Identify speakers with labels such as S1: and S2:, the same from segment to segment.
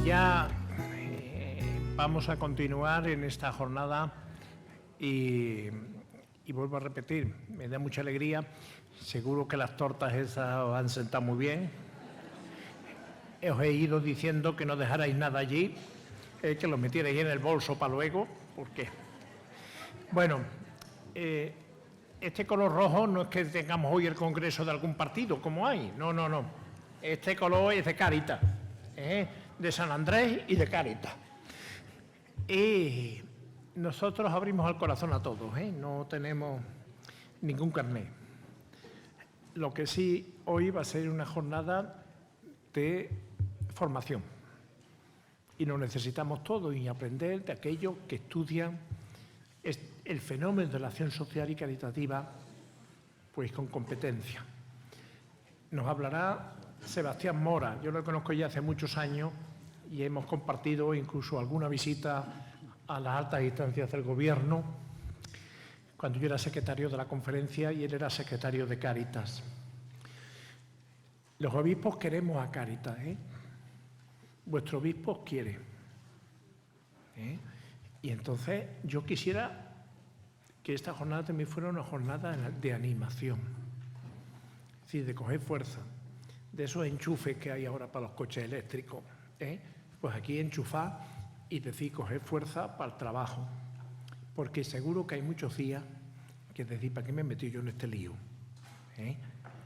S1: Ya vamos a continuar en esta jornada y vuelvo a repetir, me da mucha alegría. Seguro que las tortas esas os han sentado muy bien. Os he ido diciendo que no dejarais nada allí, que lo metierais en el bolso para luego, porque... Bueno, este color rojo no es que tengamos hoy el congreso de algún partido, como hay, no. Este color es de Cáritas, de San Andrés y de Cáritas. Y nosotros abrimos el corazón a todos, no tenemos ningún carné. Lo que sí, hoy va a ser una jornada de formación. Y nos necesitamos todos y aprender de aquellos que estudian el fenómeno de la acción social y caritativa, pues con competencia. Nos hablará Sebastián Mora. Yo lo conozco ya hace muchos años y hemos compartido incluso alguna visita a las altas instancias del Gobierno, cuando yo era secretario de la conferencia y él era secretario de Cáritas. Los obispos queremos a Cáritas, Vuestro obispo os quiere. Y entonces yo quisiera que esta jornada también fuera una jornada de animación, es decir, de coger fuerza, de esos enchufes que hay ahora para los coches eléctricos, pues aquí enchufar y decir, coger fuerza para el trabajo, porque seguro que hay muchos días que decir, ¿para qué me he metido yo en este lío?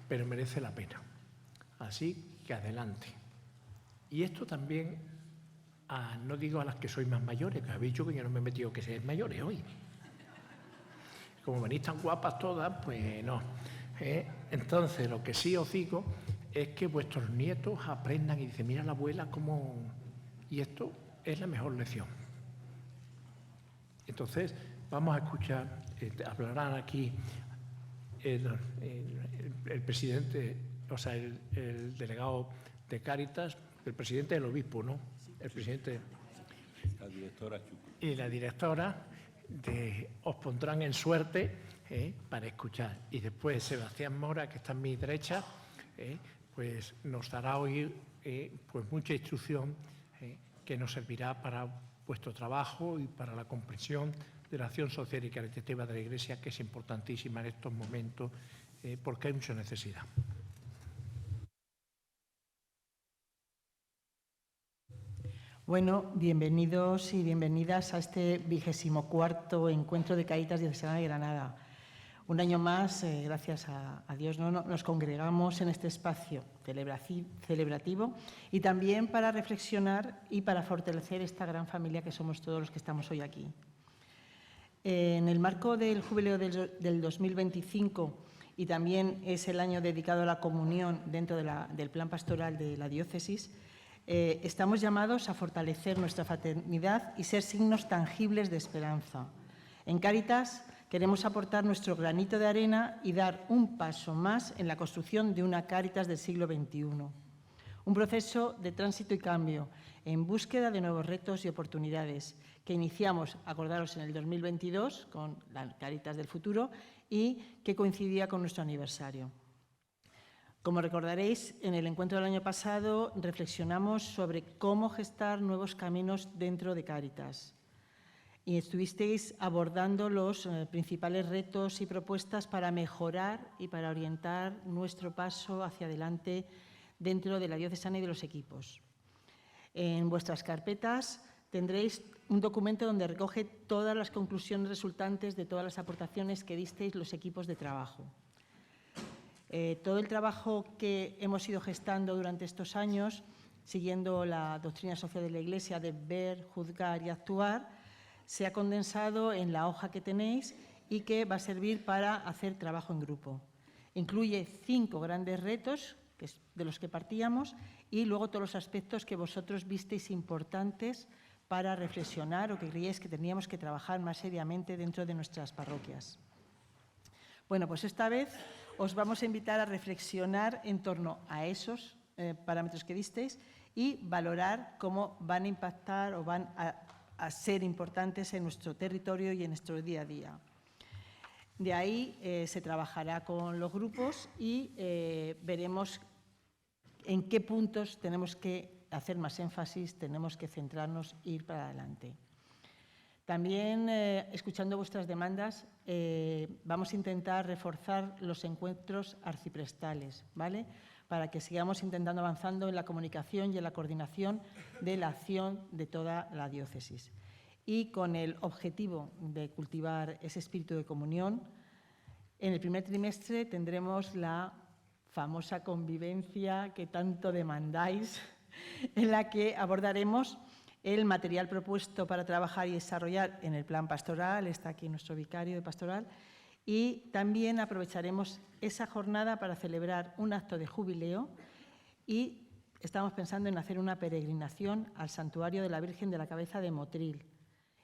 S1: Pero merece la pena. Así que adelante. Y esto también, no digo a las que sois más mayores, que habéis dicho que yo no me he metido que seáis mayores hoy. Como venís tan guapas todas, pues no. Entonces, lo que sí os digo es que vuestros nietos aprendan y dicen, mira la abuela cómo... Y esto es la mejor lección. Entonces, vamos a escuchar, hablarán aquí el presidente, o sea, el delegado de Cáritas, el presidente del obispo, ¿no? El presidente...
S2: La directora Chuco.
S1: Y la directora os pondrán en suerte para escuchar. Y después Sebastián Mora, que está a mi derecha, pues nos dará hoy pues mucha instrucción que nos servirá para vuestro trabajo y para la comprensión de la acción social y caritativa de la Iglesia, que es importantísima en estos momentos porque hay mucha necesidad.
S3: Bueno, bienvenidos y bienvenidas a este 24º Encuentro de Cáritas Diocesana de Granada. Un año más, gracias a Dios, nos congregamos en este espacio celebrativo y también para reflexionar y para fortalecer esta gran familia que somos todos los que estamos hoy aquí. En el marco del jubileo del 2025 y también es el año dedicado a la comunión dentro del plan pastoral de la diócesis, estamos llamados a fortalecer nuestra fraternidad y ser signos tangibles de esperanza. En Cáritas queremos aportar nuestro granito de arena y dar un paso más en la construcción de una Cáritas del siglo XXI. Un proceso de tránsito y cambio, en búsqueda de nuevos retos y oportunidades, que iniciamos, acordaros, en el 2022 con la Cáritas del futuro y que coincidía con nuestro aniversario. Como recordaréis, en el encuentro del año pasado reflexionamos sobre cómo gestar nuevos caminos dentro de Cáritas y estuvisteis abordando los principales retos y propuestas para mejorar y para orientar nuestro paso hacia adelante dentro de la diocesana y de los equipos. En vuestras carpetas tendréis un documento donde recoge todas las conclusiones resultantes de todas las aportaciones que disteis los equipos de trabajo. Todo el trabajo que hemos ido gestando durante estos años, siguiendo la doctrina social de la Iglesia de ver, juzgar y actuar, se ha condensado en la hoja que tenéis y que va a servir para hacer trabajo en grupo. Incluye 5 grandes retos de los que partíamos y luego todos los aspectos que vosotros visteis importantes para reflexionar o que creíais que teníamos que trabajar más seriamente dentro de nuestras parroquias. Bueno, pues esta vez os vamos a invitar a reflexionar en torno a esos parámetros que disteis y valorar cómo van a impactar o van a ser importantes en nuestro territorio y en nuestro día a día. De ahí se trabajará con los grupos y veremos en qué puntos tenemos que hacer más énfasis, tenemos que centrarnos e ir para adelante. También, escuchando vuestras demandas, vamos a intentar reforzar los encuentros arciprestales, ¿vale?, para que sigamos intentando avanzando en la comunicación y en la coordinación de la acción de toda la diócesis. Y con el objetivo de cultivar ese espíritu de comunión, en el primer trimestre tendremos la famosa convivencia que tanto demandáis, en la que abordaremos el material propuesto para trabajar y desarrollar en el plan pastoral, está aquí nuestro vicario de pastoral, y también aprovecharemos esa jornada para celebrar un acto de jubileo y estamos pensando en hacer una peregrinación al Santuario de la Virgen de la Cabeza de Motril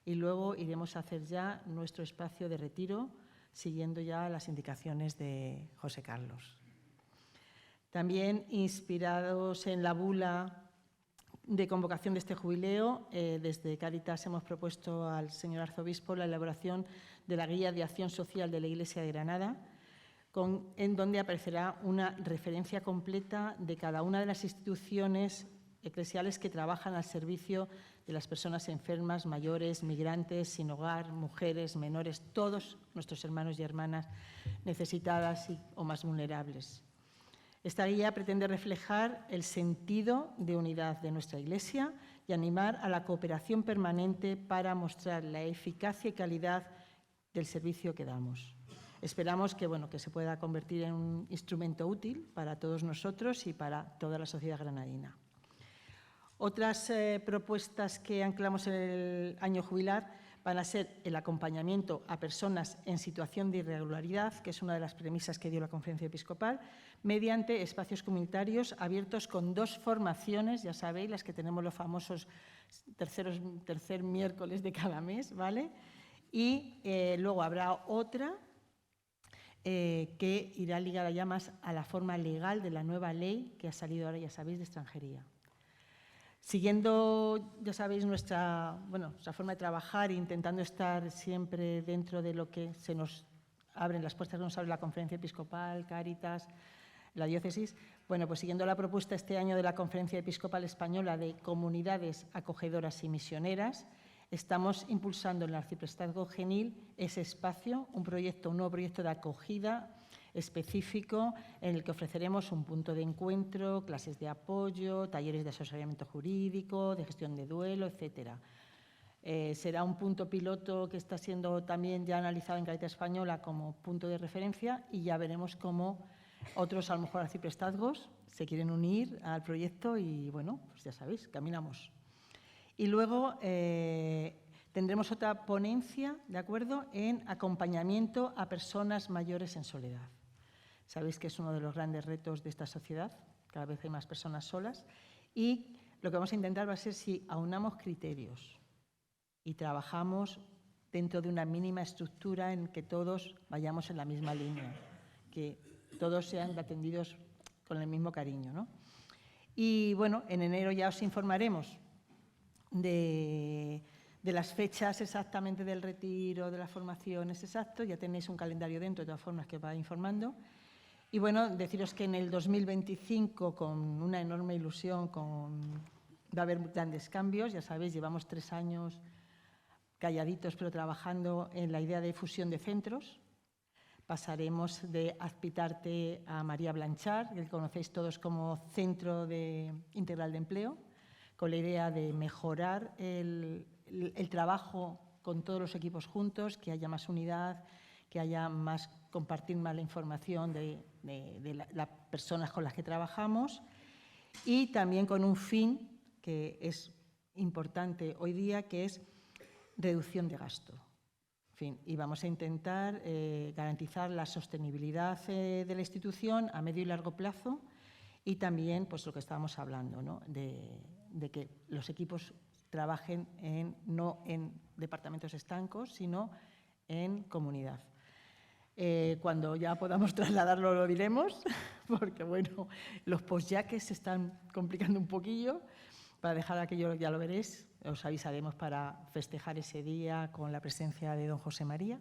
S3: y luego iremos a hacer ya nuestro espacio de retiro siguiendo ya las indicaciones de José Carlos. También inspirados en la bula de convocación de este jubileo, desde Cáritas hemos propuesto al señor arzobispo la elaboración de la Guía de Acción Social de la Iglesia de Granada, en donde aparecerá una referencia completa de cada una de las instituciones eclesiales que trabajan al servicio de las personas enfermas, mayores, migrantes, sin hogar, mujeres, menores, todos nuestros hermanos y hermanas necesitadas o más vulnerables. Esta guía pretende reflejar el sentido de unidad de nuestra Iglesia y animar a la cooperación permanente para mostrar la eficacia y calidad del servicio que damos. Esperamos que se pueda convertir en un instrumento útil para todos nosotros y para toda la sociedad granadina. Otras propuestas que anclamos en el año jubilar van a ser el acompañamiento a personas en situación de irregularidad, que es una de las premisas que dio la Conferencia Episcopal, mediante espacios comunitarios abiertos con 2 formaciones, ya sabéis, las que tenemos los famosos tercer miércoles de cada mes, ¿vale? Y luego habrá otra que irá ligada ya más a la forma legal de la nueva ley que ha salido ahora, ya sabéis, de extranjería. Siguiendo, ya sabéis, nuestra forma de trabajar e intentando estar siempre dentro de lo que se nos abren las puertas que nos abre la Conferencia Episcopal, Cáritas, la diócesis, pues siguiendo la propuesta este año de la Conferencia Episcopal Española de comunidades acogedoras y misioneras, estamos impulsando en el Arciprestazgo Genil ese espacio, un nuevo proyecto de acogida específico en el que ofreceremos un punto de encuentro, clases de apoyo, talleres de asesoramiento jurídico, de gestión de duelo, etcétera. Será un punto piloto que está siendo también ya analizado en Cáritas Española como punto de referencia y ya veremos cómo otros, a lo mejor arciprestazgos, se quieren unir al proyecto y, pues ya sabéis, caminamos. Y luego tendremos otra ponencia, ¿de acuerdo?, en acompañamiento a personas mayores en soledad. Sabéis que es uno de los grandes retos de esta sociedad, cada vez hay más personas solas, y lo que vamos a intentar va a ser si aunamos criterios y trabajamos dentro de una mínima estructura en que todos vayamos en la misma línea, que todos sean atendidos con el mismo cariño, ¿no? Y, en enero ya os informaremos de las fechas exactamente del retiro, de las formaciones exactos, ya tenéis un calendario dentro, de todas formas, que va informando. Y deciros que en el 2025, con una enorme ilusión, va a haber grandes cambios, ya sabéis, llevamos 3 años calladitos, pero trabajando en la idea de fusión de centros. Pasaremos de Azpitarte a María Blanchard, que conocéis todos como Centro Integral de Empleo, con la idea de mejorar el trabajo con todos los equipos juntos, que haya más unidad, que haya compartir más la información de las personas con las que trabajamos y también con un fin que es importante hoy día, que es reducción de gasto. En fin, y vamos a intentar garantizar la sostenibilidad de la institución a medio y largo plazo y también pues, lo que estábamos hablando, ¿no?, de que los equipos trabajen no en departamentos estancos, sino en comunidad. Cuando ya podamos trasladarlo lo diremos, porque los postyaques se están complicando un poquillo. Para dejar aquello, ya lo veréis, os avisaremos para festejar ese día con la presencia de don José María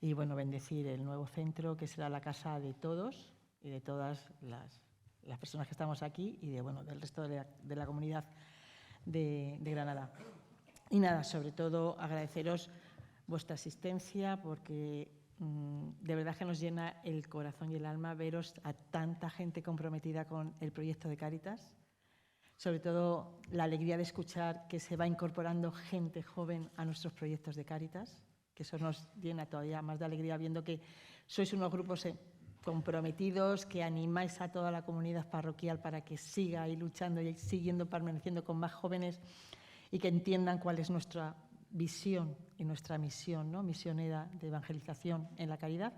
S3: y bendecir el nuevo centro, que será la casa de todos y de todas las personas que estamos aquí y del resto de la comunidad de Granada. Y nada, sobre todo agradeceros vuestra asistencia porque de verdad que nos llena el corazón y el alma veros a tanta gente comprometida con el proyecto de Cáritas. Sobre todo la alegría de escuchar que se va incorporando gente joven a nuestros proyectos de Cáritas, que eso nos llena todavía más de alegría viendo que sois unos grupos comprometidos, que animáis a toda la comunidad parroquial para que siga ahí luchando y siguiendo permaneciendo con más jóvenes y que entiendan cuál es nuestra visión y nuestra misión, ¿no? Misionera de evangelización en la caridad.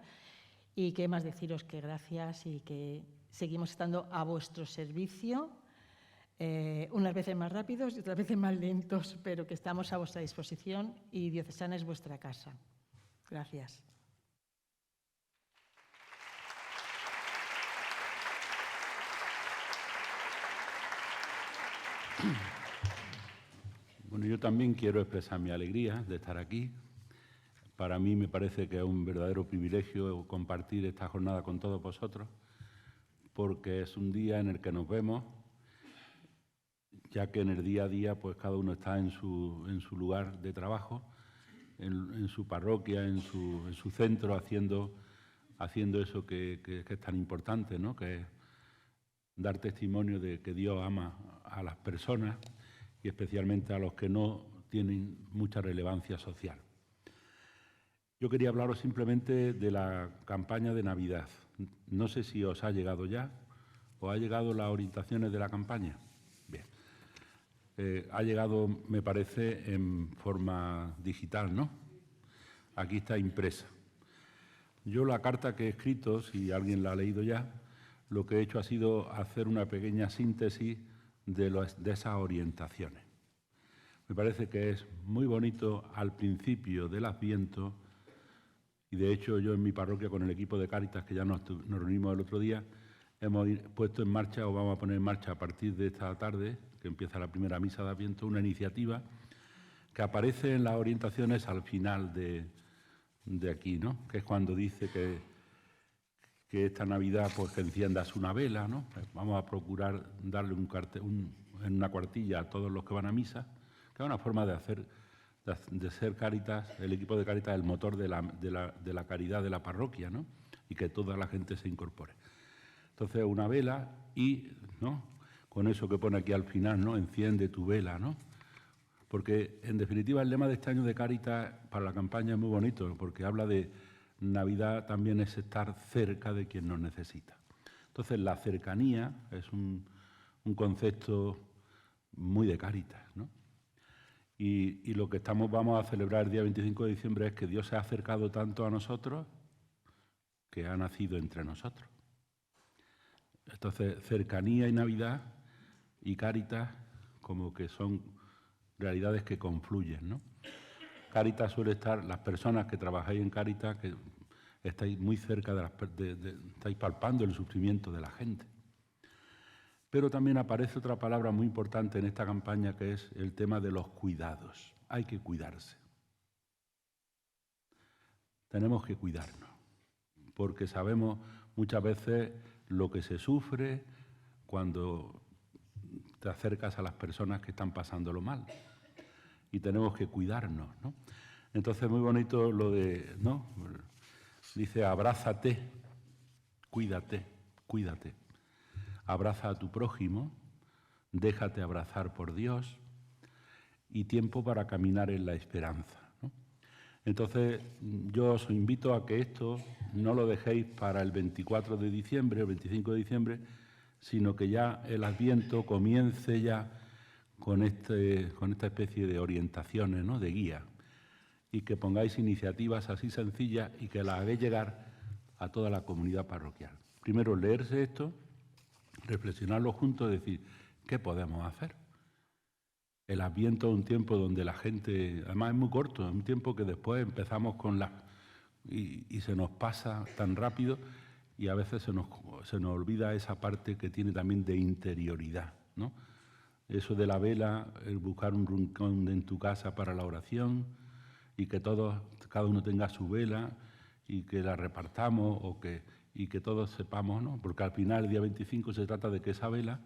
S3: Y qué más deciros que gracias y que seguimos estando a vuestro servicio, unas veces más rápidos y otras veces más lentos, pero que estamos a vuestra disposición y Diocesana es vuestra casa. Gracias.
S2: Bueno, yo también quiero expresar mi alegría de estar aquí. Para mí me parece que es un verdadero privilegio compartir esta jornada con todos vosotros, porque es un día en el que nos vemos, ya que en el día a día pues cada uno está en su lugar de trabajo, en su parroquia, en su centro, haciendo eso que es tan importante, ¿no? Que es dar testimonio de que Dios ama a las personas y especialmente a los que no tienen mucha relevancia social. Yo quería hablaros simplemente de la campaña de Navidad. No sé si os ha llegado ya o ha llegado las orientaciones de la campaña. Bien. Ha llegado, me parece, en forma digital, ¿no? Aquí está impresa. Yo la carta que he escrito, si alguien la ha leído ya, lo que he hecho ha sido hacer una pequeña síntesis de esas orientaciones. Me parece que es muy bonito al principio del Adviento, y de hecho yo en mi parroquia con el equipo de Cáritas, que ya nos reunimos el otro día, hemos puesto en marcha o vamos a poner en marcha a partir de esta tarde, que empieza la primera misa de Adviento, una iniciativa que aparece en las orientaciones al final de aquí, ¿no? Que es cuando dice que esta Navidad pues que enciendas una vela, ¿no? Vamos a procurar darle en una cuartilla a todos los que van a misa, que es una forma de ser Cáritas, el equipo de Cáritas, el motor de la caridad de la parroquia, ¿no? Y que toda la gente se incorpore. Entonces, una vela y, ¿no? Con eso que pone aquí al final, ¿no? Enciende tu vela, ¿no? Porque, en definitiva, el lema de este año de Cáritas para la campaña es muy bonito, porque habla de Navidad también es estar cerca de quien nos necesita. Entonces, la cercanía es un concepto muy de Cáritas, ¿no? Y lo que vamos a celebrar el día 25 de diciembre es que Dios se ha acercado tanto a nosotros que ha nacido entre nosotros. Entonces, cercanía y Navidad y Cáritas como que son realidades que confluyen, ¿no? Cáritas suele estar, las personas que trabajáis en Cáritas, que estáis muy cerca estáis palpando el sufrimiento de la gente. Pero también aparece otra palabra muy importante en esta campaña, que es el tema de los cuidados. Hay que cuidarse. Tenemos que cuidarnos, porque sabemos muchas veces lo que se sufre cuando te acercas a las personas que están pasándolo mal. Y tenemos que cuidarnos, ¿no? Entonces, muy bonito lo de, ¿no? Dice, abrázate, cuídate, cuídate. Abraza a tu prójimo, déjate abrazar por Dios y tiempo para caminar en la esperanza, ¿no? Entonces, yo os invito a que esto no lo dejéis para el 24 de diciembre, el 25 de diciembre, sino que ya el Adviento comience ya con esta especie de orientaciones, ¿no? De guía, y que pongáis iniciativas así sencillas y que las hagáis llegar a toda la comunidad parroquial. Primero, leerse esto, reflexionarlo juntos, decir, ¿qué podemos hacer? El Adviento es un tiempo donde la gente, además es muy corto, es un tiempo que después empezamos y se nos pasa tan rápido y a veces se nos olvida esa parte que tiene también de interioridad, ¿no? Eso de la vela, el buscar un rincón en tu casa para la oración y que cada uno tenga su vela y que la repartamos y que todos sepamos, ¿no? Porque al final, el día 25, se trata de que esa vela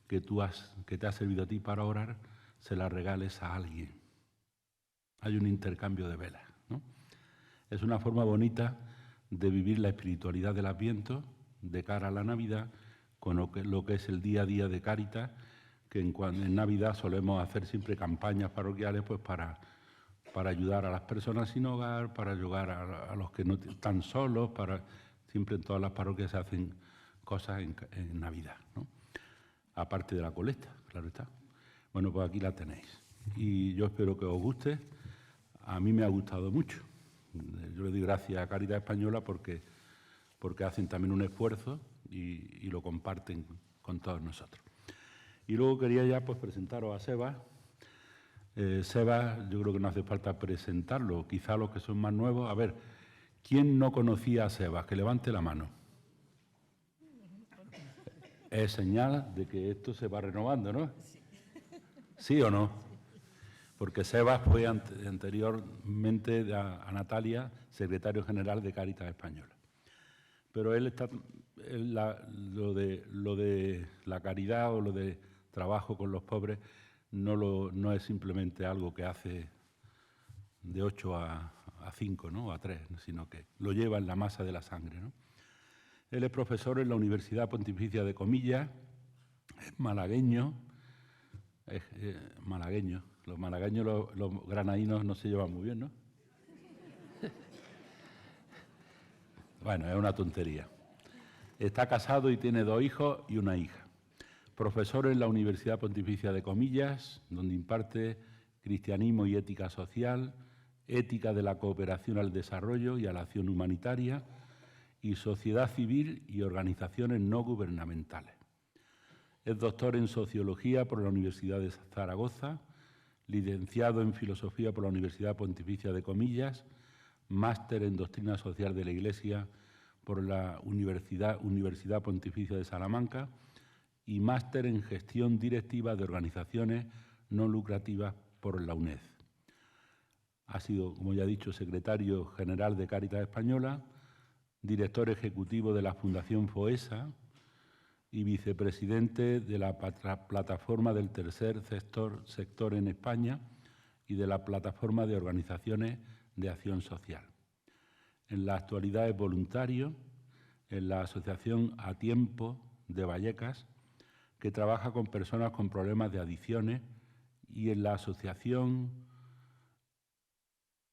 S2: que te ha servido a ti para orar, se la regales a alguien. Hay un intercambio de velas, ¿no? Es una forma bonita de vivir la espiritualidad del Adviento de cara a la Navidad, con lo que es el día a día de Cáritas, que en Navidad solemos hacer siempre campañas parroquiales pues para ayudar a las personas sin hogar, para ayudar a los que no están solos, siempre en todas las parroquias se hacen cosas en Navidad, ¿no? Aparte de la colecta, claro está. Bueno, pues aquí la tenéis. Y yo espero que os guste. A mí me ha gustado mucho. Yo le doy gracias a Cáritas Española porque hacen también un esfuerzo y lo comparten con todos nosotros. Y luego quería ya pues presentaros a Sebas. Sebas, yo creo que no hace falta presentarlo, quizá los que son más nuevos. A ver, ¿quién no conocía a Sebas? Que levante la mano. Es señal de que esto se va renovando, ¿no? ¿Sí o no? Porque Sebas fue anteriormente a Natalia, secretario general de Cáritas Española. Pero él está, lo de la caridad o lo de trabajo con los pobres no es simplemente algo que hace de 8 a 5, ¿no? O a 3, sino que lo lleva en la masa de la sangre, ¿no? Él es profesor en la Universidad Pontificia de Comillas, es malagueño. Malagueño. Los malagueños, los granadinos no se llevan muy bien, ¿no? Bueno, es una tontería. Está casado y tiene 2 hijos y una hija. Profesor en la Universidad Pontificia de Comillas, donde imparte cristianismo y ética social, ética de la cooperación al desarrollo y a la acción humanitaria, y sociedad civil y organizaciones no gubernamentales. Es doctor en Sociología por la Universidad de Zaragoza, licenciado en Filosofía por la Universidad Pontificia de Comillas, máster en Doctrina Social de la Iglesia por la Universidad Pontificia de Salamanca y máster en Gestión Directiva de Organizaciones no lucrativas por la UNED. Ha sido, como ya he dicho, secretario general de Cáritas Española, director ejecutivo de la Fundación FOESA y vicepresidente de la plataforma del tercer sector en España y de la plataforma de organizaciones de acción social. En la actualidad es voluntario en la Asociación A Tiempo de Vallecas, que trabaja con personas con problemas de adicciones, y en la asociación,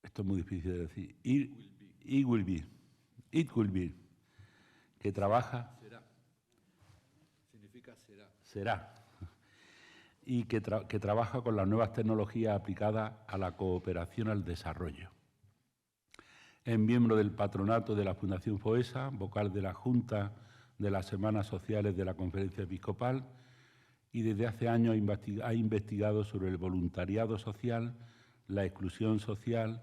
S2: esto es muy difícil de decir, It Will Be, que trabaja... Será. Y que trabaja con las nuevas tecnologías aplicadas a la cooperación al desarrollo. Es miembro del patronato de la Fundación FOESA, vocal de la Junta de las Semanas Sociales de la Conferencia Episcopal, y desde hace años ha investigado sobre el voluntariado social, la exclusión social,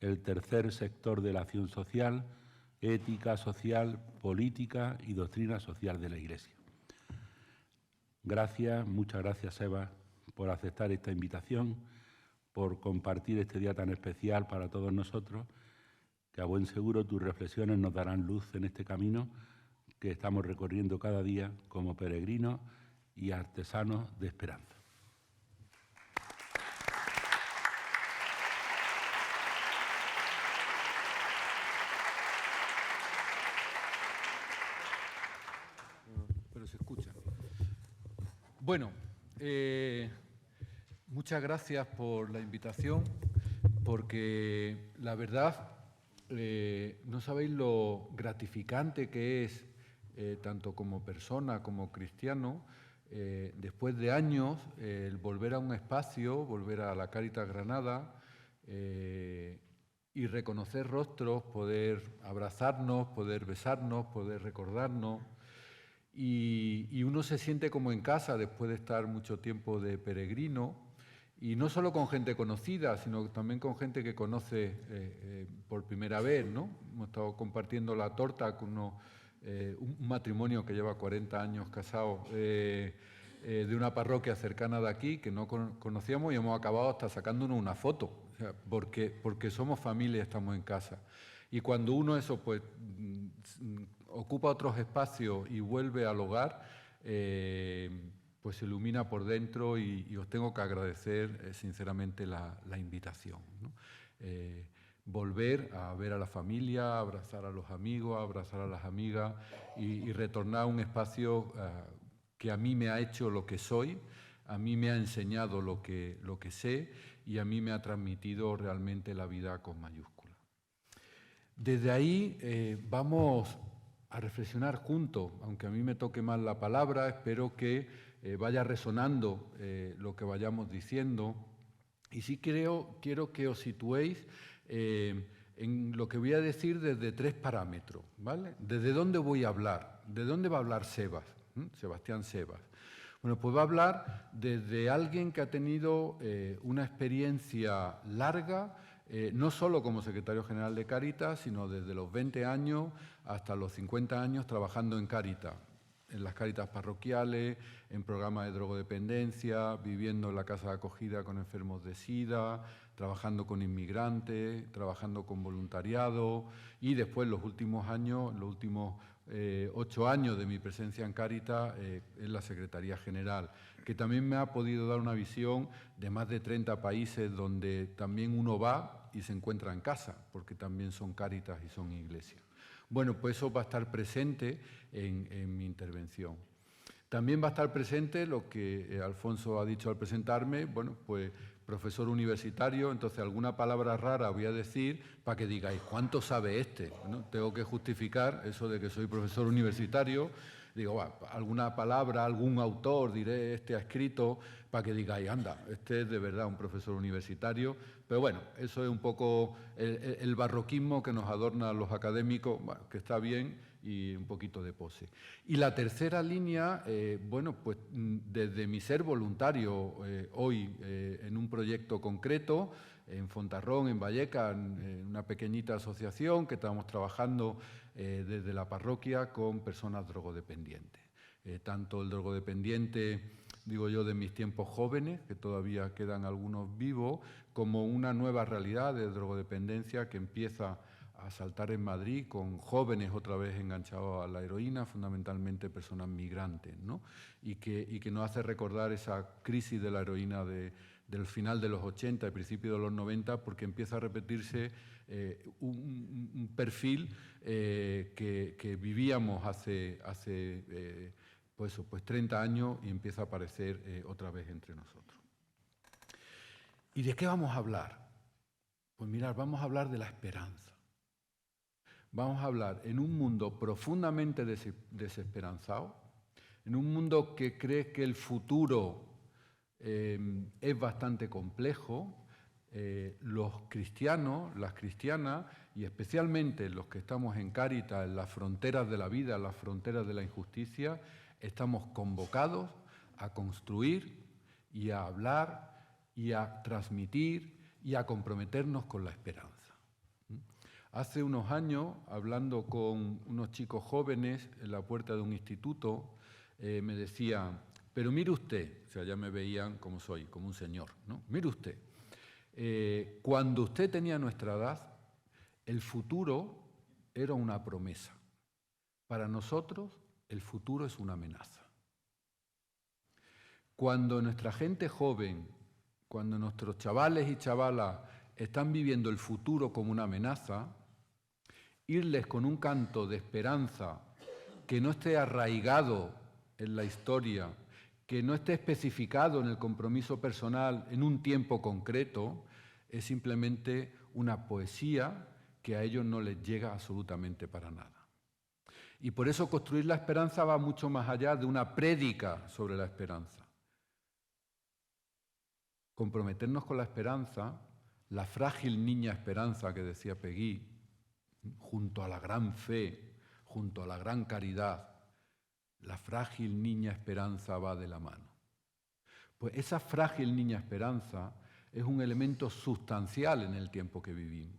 S2: el tercer sector de la acción social, ética social, política y doctrina social de la Iglesia. Gracias, muchas gracias, Sebas, por aceptar esta invitación, por compartir este día tan especial para todos nosotros, que a buen seguro tus reflexiones nos darán luz en este camino que estamos recorriendo cada día como peregrinos y artesanos de esperanza.
S4: Pero se escucha. Bueno, muchas gracias por la invitación, porque la verdad no sabéis lo gratificante que es, tanto como persona como cristiano, después de años, el volver a un espacio, volver a la Cáritas Granada y reconocer rostros, poder abrazarnos, poder besarnos, poder recordarnos. Y uno se siente como en casa después de estar mucho tiempo de peregrino, y no solo con gente conocida, sino también con gente que conoce por primera vez, ¿no? Hemos estado compartiendo la torta con un matrimonio que lleva 40 años casado de una parroquia cercana de aquí, que no conocíamos, y hemos acabado hasta sacándonos una foto, o sea, porque somos familia y estamos en casa. Y cuando uno eso pues ocupa otros espacios y vuelve al hogar, pues se ilumina por dentro y os tengo que agradecer sinceramente la invitación, ¿no? Volver a ver a la familia, abrazar a los amigos, abrazar a las amigas y retornar a un espacio que a mí me ha hecho lo que soy, a mí me ha enseñado lo que sé y a mí me ha transmitido realmente la vida con mayúscula. Desde ahí vamos a reflexionar juntos, aunque a mí me toque más la palabra, espero que vaya resonando lo que vayamos diciendo. Y sí quiero que os situéis en lo que voy a decir desde 3 parámetros, ¿vale? ¿Desde dónde voy a hablar? ¿De dónde va a hablar Sebas? Sebastián Sebas. Bueno, pues va a hablar desde alguien que ha tenido una experiencia larga, no solo como secretario general de Cáritas, sino desde los 20 años hasta los 50 años trabajando en Cáritas, en las Cáritas parroquiales, en programas de drogodependencia, viviendo en la casa de acogida con enfermos de SIDA, trabajando con inmigrantes, trabajando con voluntariado y después los últimos años, los últimos 8 años de mi presencia en Cáritas en la Secretaría General, que también me ha podido dar una visión de más de 30 países donde también uno va y se encuentra en casa, porque también son Cáritas y son iglesias. Bueno, pues eso va a estar presente en mi intervención. También va a estar presente lo que Alfonso ha dicho al presentarme, bueno, pues profesor universitario, entonces alguna palabra rara voy a decir para que digáis, ¿cuánto sabe este? Bueno, tengo que justificar eso de que soy profesor universitario, digo, bueno, alguna palabra, algún autor, diré, este ha escrito, para que digáis, anda, este es de verdad un profesor universitario, pero bueno, eso es un poco el barroquismo que nos adorna a los académicos, bueno, que está bien, y un poquito de pose. Y la tercera línea, bueno, pues desde mi ser voluntario hoy en un proyecto concreto, en Fontarrón, en Vallecas, en una pequeñita asociación que estamos trabajando desde la parroquia con personas drogodependientes. Tanto el drogodependiente, digo yo, de mis tiempos jóvenes, que todavía quedan algunos vivos, como una nueva realidad de drogodependencia que empieza a saltar en Madrid con jóvenes otra vez enganchados a la heroína, fundamentalmente personas migrantes, ¿no? Y que nos hace recordar esa crisis de la heroína del final de los 80 y principios de los 90, porque empieza a repetirse un perfil que vivíamos hace pues 30 años y empieza a aparecer otra vez entre nosotros. ¿Y de qué vamos a hablar? Pues mirad, vamos a hablar de la esperanza. Vamos a hablar en un mundo profundamente desesperanzado, en un mundo que cree que el futuro es bastante complejo. Los cristianos, las cristianas, y especialmente los que estamos en Cáritas, en las fronteras de la vida, en las fronteras de la injusticia, estamos convocados a construir y a hablar y a transmitir y a comprometernos con la esperanza. Hace unos años, hablando con unos chicos jóvenes en la puerta de un instituto, me decían, pero mire usted, o sea, ya me veían como soy, como un señor, ¿no? Mire usted, cuando usted tenía nuestra edad, el futuro era una promesa. Para nosotros, el futuro es una amenaza. Cuando nuestra gente joven, cuando nuestros chavales y chavalas están viviendo el futuro como una amenaza, irles con un canto de esperanza que no esté arraigado en la historia, que no esté especificado en el compromiso personal en un tiempo concreto, es simplemente una poesía que a ellos no les llega absolutamente para nada. Y por eso construir la esperanza va mucho más allá de una prédica sobre la esperanza. Comprometernos con la esperanza, la frágil niña esperanza que decía Peggy, junto a la gran fe, junto a la gran caridad, la frágil niña esperanza va de la mano. Pues esa frágil niña esperanza es un elemento sustancial en el tiempo que vivimos.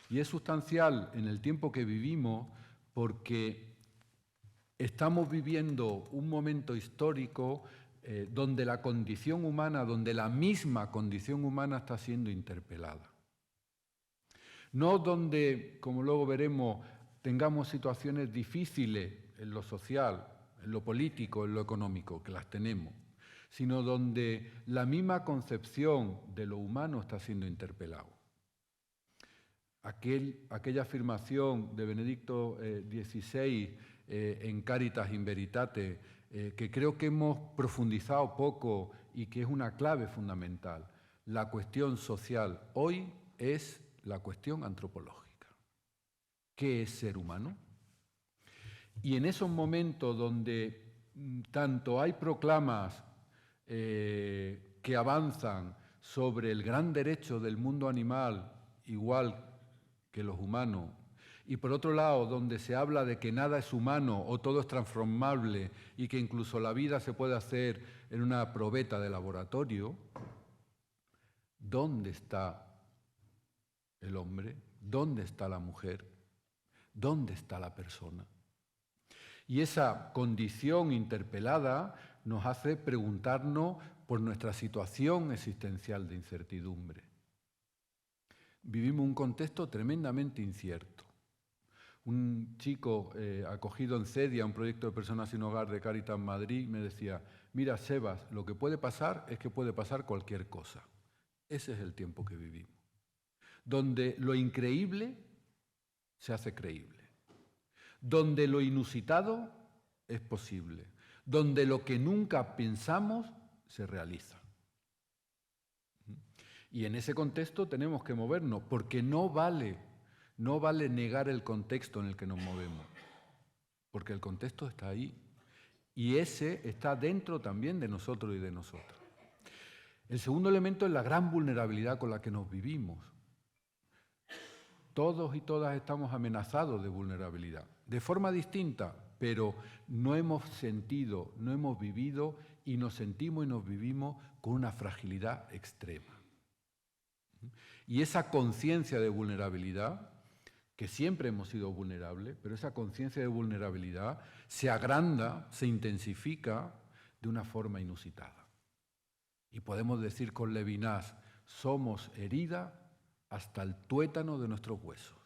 S4: Y es sustancial en el tiempo que vivimos porque estamos viviendo un momento histórico donde la condición humana, donde la misma condición humana está siendo interpelada. No donde, como luego veremos, tengamos situaciones difíciles en lo social, en lo político, en lo económico, que las tenemos, sino donde la misma concepción de lo humano está siendo interpelado. Aquella afirmación de Benedicto XVI en Caritas in Veritate, que creo que hemos profundizado poco y que es una clave fundamental. La cuestión social hoy es la cuestión antropológica. ¿Qué es ser humano? Y en esos momentos donde tanto hay proclamas que avanzan sobre el gran derecho del mundo animal, igual que los humanos, y por otro lado, donde se habla de que nada es humano o todo es transformable y que incluso la vida se puede hacer en una probeta de laboratorio, ¿dónde está el hombre? ¿Dónde está la mujer? ¿Dónde está la persona? Y esa condición interpelada nos hace preguntarnos por nuestra situación existencial de incertidumbre. Vivimos un contexto tremendamente incierto. Un chico acogido en CEDIA, un proyecto de personas sin hogar de Cáritas Madrid, me decía, mira, Sebas, lo que puede pasar es que puede pasar cualquier cosa. Ese es el tiempo que vivimos, donde lo increíble se hace creíble, donde lo inusitado es posible, donde lo que nunca pensamos se realiza. Y en ese contexto tenemos que movernos, porque no vale negar el contexto en el que nos movemos, porque el contexto está ahí y ese está dentro también de nosotros y de nosotras. El segundo elemento es la gran vulnerabilidad con la que nos vivimos. Todos y todas estamos amenazados de vulnerabilidad, de forma distinta, pero no hemos sentido, no hemos vivido y nos sentimos y nos vivimos con una fragilidad extrema. Y esa conciencia de vulnerabilidad, que siempre hemos sido vulnerables, pero esa conciencia de vulnerabilidad se agranda, se intensifica de una forma inusitada. Y podemos decir con Levinas, somos herida hasta el tuétano de nuestros huesos.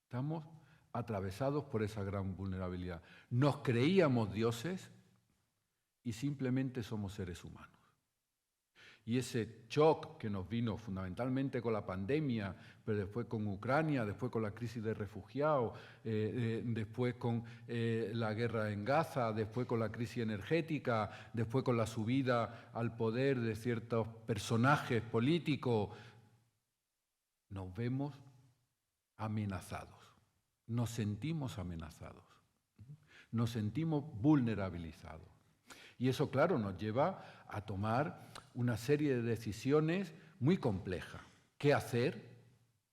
S4: Estamos atravesados por esa gran vulnerabilidad. Nos creíamos dioses y simplemente somos seres humanos. Y ese shock que nos vino fundamentalmente con la pandemia, pero después con Ucrania, después con la crisis de refugiados, después con la guerra en Gaza, después con la crisis energética, después con la subida al poder de ciertos personajes políticos, nos vemos amenazados, nos sentimos amenazados, nos sentimos vulnerabilizados. Y eso, claro, nos lleva a tomar una serie de decisiones muy complejas. ¿Qué hacer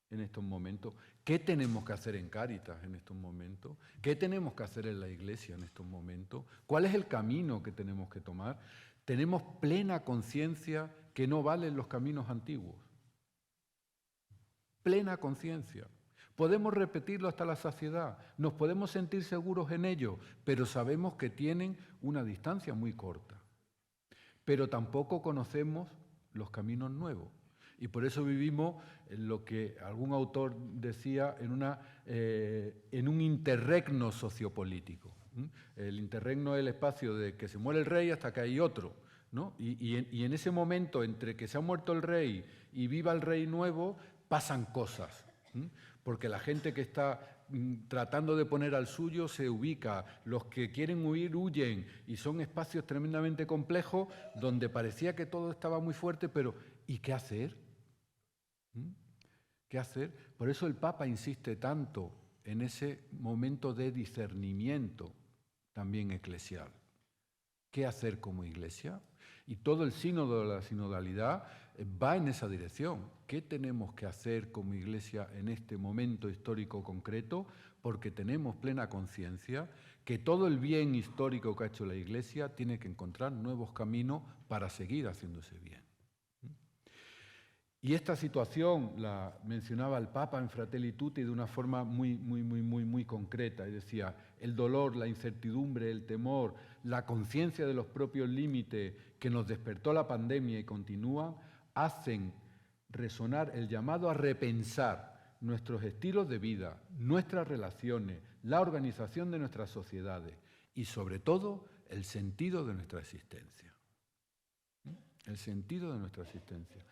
S4: en estos momentos? ¿Qué tenemos que hacer en Cáritas en estos momentos? ¿Qué tenemos que hacer en la Iglesia en estos momentos? ¿Cuál es el camino que tenemos que tomar? Tenemos plena conciencia que no valen los caminos antiguos. Plena conciencia. Podemos repetirlo hasta la saciedad, nos podemos sentir seguros en ello, pero sabemos que tienen una distancia muy corta. Pero tampoco conocemos los caminos nuevos. Y por eso vivimos en lo que algún autor decía en un interregno sociopolítico. El interregno es el espacio de que se muere el rey hasta que hay otro, ¿no? Y en ese momento entre que se ha muerto el rey y viva el rey nuevo, pasan cosas. Porque la gente que está tratando de poner al suyo se ubica, los que quieren huir huyen y son espacios tremendamente complejos donde parecía que todo estaba muy fuerte, pero ¿y qué hacer? ¿Qué hacer? Por eso el Papa insiste tanto en ese momento de discernimiento también eclesial. ¿Qué hacer como Iglesia? Y todo el sínodo de la sinodalidad va en esa dirección. ¿Qué tenemos que hacer como Iglesia en este momento histórico concreto? Porque tenemos plena conciencia que todo el bien histórico que ha hecho la Iglesia tiene que encontrar nuevos caminos para seguir haciéndose bien. Y esta situación la mencionaba el Papa en Fratelli Tutti de una forma muy concreta. Y decía, el dolor, la incertidumbre, el temor, la conciencia de los propios límites que nos despertó la pandemia y continúa, hacen resonar el llamado a repensar nuestros estilos de vida, nuestras relaciones, la organización de nuestras sociedades y, sobre todo, el sentido de nuestra existencia. El sentido de nuestra existencia.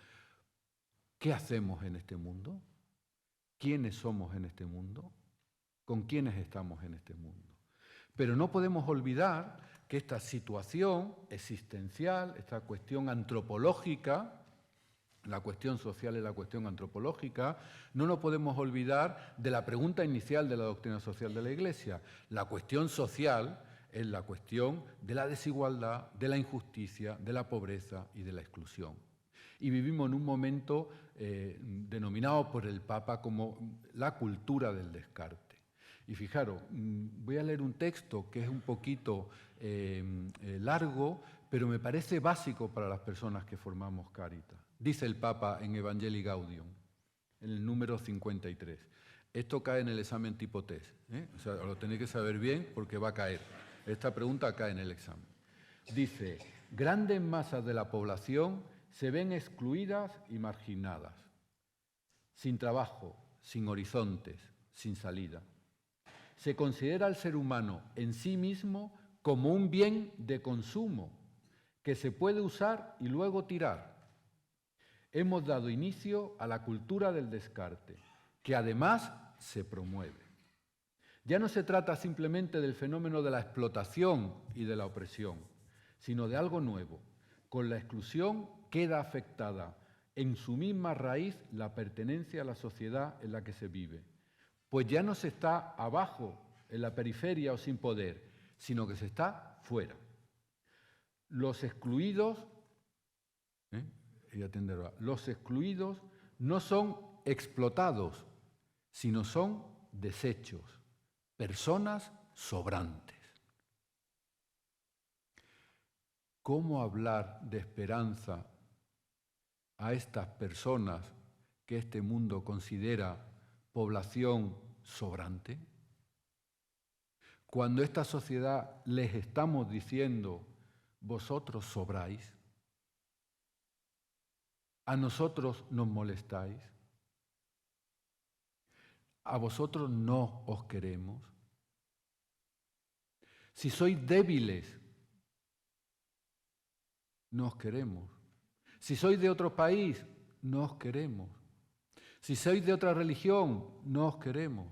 S4: ¿Qué hacemos en este mundo? ¿Quiénes somos en este mundo? ¿Con quiénes estamos en este mundo? Pero no podemos olvidar que esta situación existencial, esta cuestión antropológica, la cuestión social y la cuestión antropológica, no nos podemos olvidar de la pregunta inicial de la doctrina social de la Iglesia. La cuestión social es la cuestión de la desigualdad, de la injusticia, de la pobreza y de la exclusión. Y vivimos en un momento denominado por el Papa como la cultura del descarte. Y fijaros, voy a leer un texto que es un poquito largo, pero me parece básico para las personas que formamos Cáritas. Dice el Papa en Evangelii Gaudium, en el número 53. Esto cae en el examen tipo test, O sea, lo tenéis que saber bien porque va a caer. Esta pregunta cae en el examen. Dice, grandes masas de la población se ven excluidas y marginadas, sin trabajo, sin horizontes, sin salida. Se considera al ser humano en sí mismo como un bien de consumo que se puede usar y luego tirar. Hemos dado inicio a la cultura del descarte, que además se promueve. Ya no se trata simplemente del fenómeno de la explotación y de la opresión, sino de algo nuevo. Con la exclusión queda afectada en su misma raíz la pertenencia a la sociedad en la que se vive. Pues ya no se está abajo, en la periferia o sin poder, sino que se está fuera. Los excluidos, los excluidos no son explotados, sino son desechos, personas sobrantes. ¿Cómo hablar de esperanza a estas personas que este mundo considera población sobrante? Cuando esta sociedad les estamos diciendo, vosotros sobráis, a nosotros nos molestáis, a vosotros no os queremos. Si sois débiles, no os queremos. Si sois de otro país, no os queremos. Si sois de otra religión, no os queremos.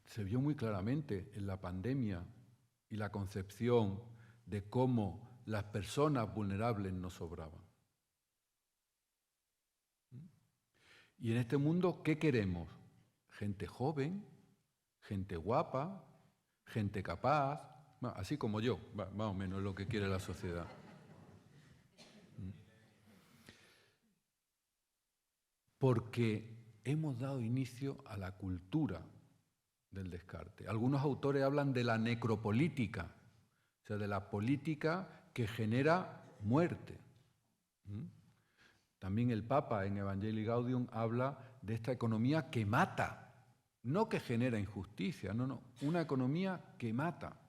S4: Se vio muy claramente en la pandemia y la concepción de cómo las personas vulnerables nos sobraban. Y en este mundo, ¿qué queremos? Gente joven, gente guapa, gente capaz, así como yo, más o menos lo que quiere la sociedad. Porque hemos dado inicio a la cultura del descarte. Algunos autores hablan de la necropolítica, o sea, de la política que genera muerte. También el Papa en Evangelii Gaudium habla de esta economía que mata, no que genera injusticia, no, una economía que mata,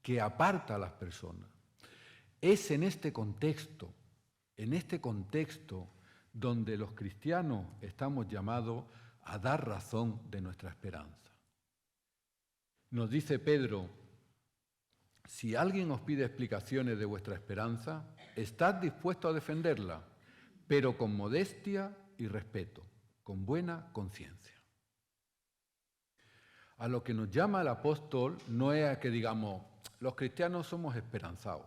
S4: que aparta a las personas. Es en este contexto donde los cristianos estamos llamados a dar razón de nuestra esperanza. Nos dice Pedro, si alguien os pide explicaciones de vuestra esperanza, estad dispuestos a defenderla, pero con modestia y respeto, con buena conciencia. A lo que nos llama el apóstol no es a que digamos, los cristianos somos esperanzados.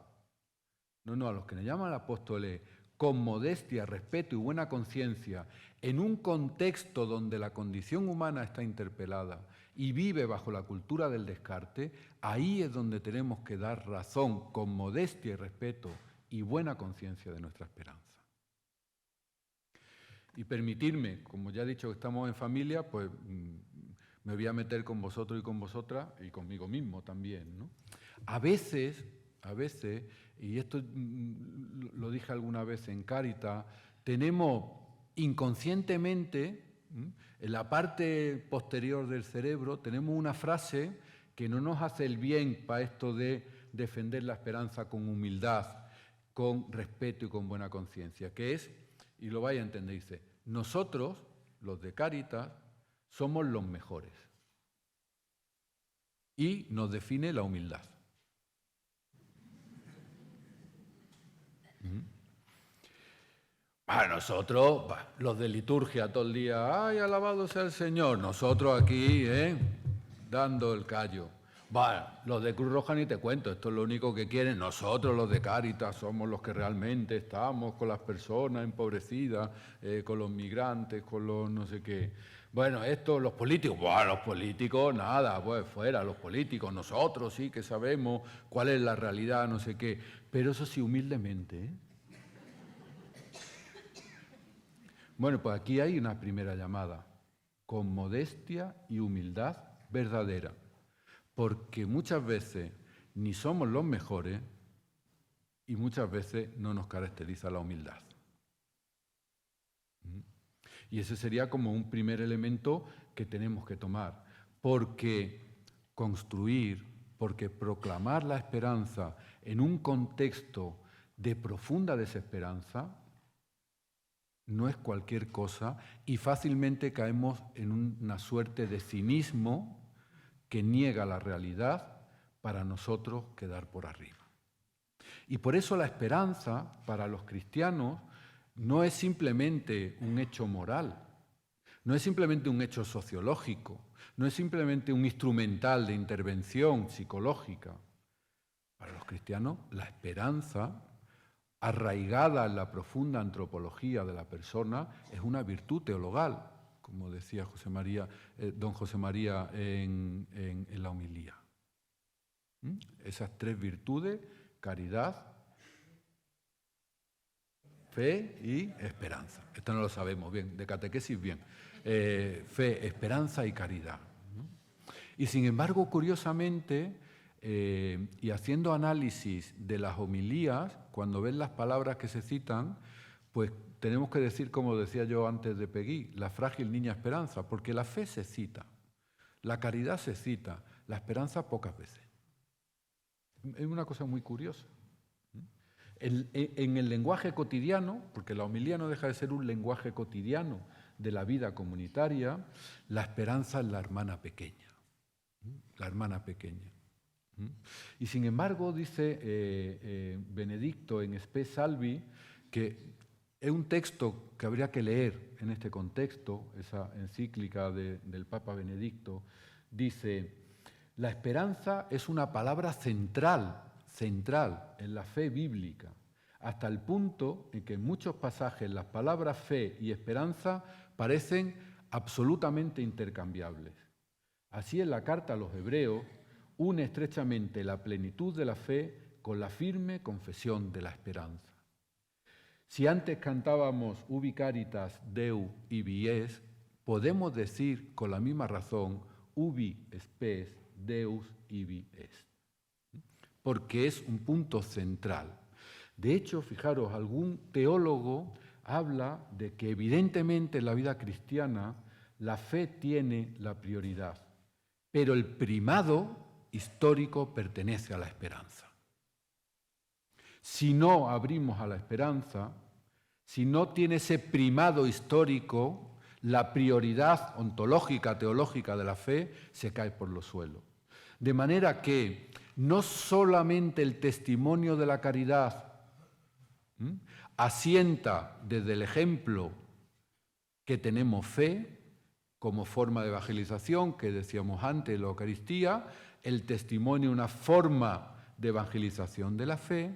S4: No, a lo que nos llama el apóstol es con modestia, respeto y buena conciencia, en un contexto donde la condición humana está interpelada y vive bajo la cultura del descarte, ahí es donde tenemos que dar razón con modestia y respeto y buena conciencia de nuestra esperanza. Y permitirme, como ya he dicho que estamos en familia, pues me voy a meter con vosotros y con vosotras y conmigo mismo también, ¿no? A veces, y esto lo dije alguna vez en Cáritas, tenemos inconscientemente, en la parte posterior del cerebro, tenemos una frase que no nos hace el bien para esto de defender la esperanza con humildad, con respeto y con buena conciencia, que es, y lo vais a entender, dice, nosotros, los de Cáritas, somos los mejores. Y nos define la humildad. Para nosotros, los de liturgia todo el día, ¡ay, alabado sea el Señor! Nosotros aquí, dando el callo. Bueno, los de Cruz Roja ni te cuento, esto es lo único que quieren. Nosotros, los de Cáritas, somos los que realmente estamos con las personas empobrecidas, con los migrantes, con los no sé qué. Bueno, esto, los políticos, bueno, los políticos, nada, pues fuera, los políticos, nosotros sí que sabemos cuál es la realidad, no sé qué. Pero eso sí, humildemente, Bueno, pues aquí hay una primera llamada, con modestia y humildad verdadera, porque muchas veces ni somos los mejores y muchas veces no nos caracteriza la humildad. Y ese sería como un primer elemento que tenemos que tomar, porque construir, porque proclamar la esperanza en un contexto de profunda desesperanza no es cualquier cosa y fácilmente caemos en una suerte de cinismo que niega la realidad para nosotros quedar por arriba. Y por eso la esperanza para los cristianos no es simplemente un hecho moral, no es simplemente un hecho sociológico, no es simplemente un instrumental de intervención psicológica. Para los cristianos, la esperanza, arraigada en la profunda antropología de la persona, es una virtud teologal, como decía don José María en la homilía. Esas tres virtudes, caridad, fe y esperanza. Esto no lo sabemos bien, de catequesis bien. Fe, esperanza y caridad. Y sin embargo, curiosamente, y haciendo análisis de las homilías, cuando ven las palabras que se citan, pues tenemos que decir, como decía yo antes de Peggy, la frágil niña esperanza, porque la fe se cita, la caridad se cita, la esperanza pocas veces. Es una cosa muy curiosa. En el lenguaje cotidiano, porque la homilía no deja de ser un lenguaje cotidiano de la vida comunitaria, la esperanza es la hermana pequeña. La hermana pequeña. Y sin embargo, dice Benedicto en Spe Salvi, que es un texto que habría que leer en este contexto, esa encíclica del Papa Benedicto, dice: la esperanza es una palabra central en la fe bíblica, hasta el punto en que en muchos pasajes las palabras fe y esperanza parecen absolutamente intercambiables. Así, en la carta a los Hebreos une estrechamente la plenitud de la fe con la firme confesión de la esperanza. Si antes cantábamos Ubi Caritas Deu ibi es, podemos decir con la misma razón Ubi spes Deus ibi est, porque es un punto central. De hecho, fijaros, algún teólogo habla de que evidentemente en la vida cristiana la fe tiene la prioridad, pero el primado histórico pertenece a la esperanza. Si no abrimos a la esperanza, si no tiene ese primado histórico, la prioridad ontológica, teológica de la fe se cae por los suelos. De manera que no solamente el testimonio de la caridad asienta desde el ejemplo que tenemos fe como forma de evangelización, que decíamos antes, la Eucaristía, el testimonio, una forma de evangelización de la fe,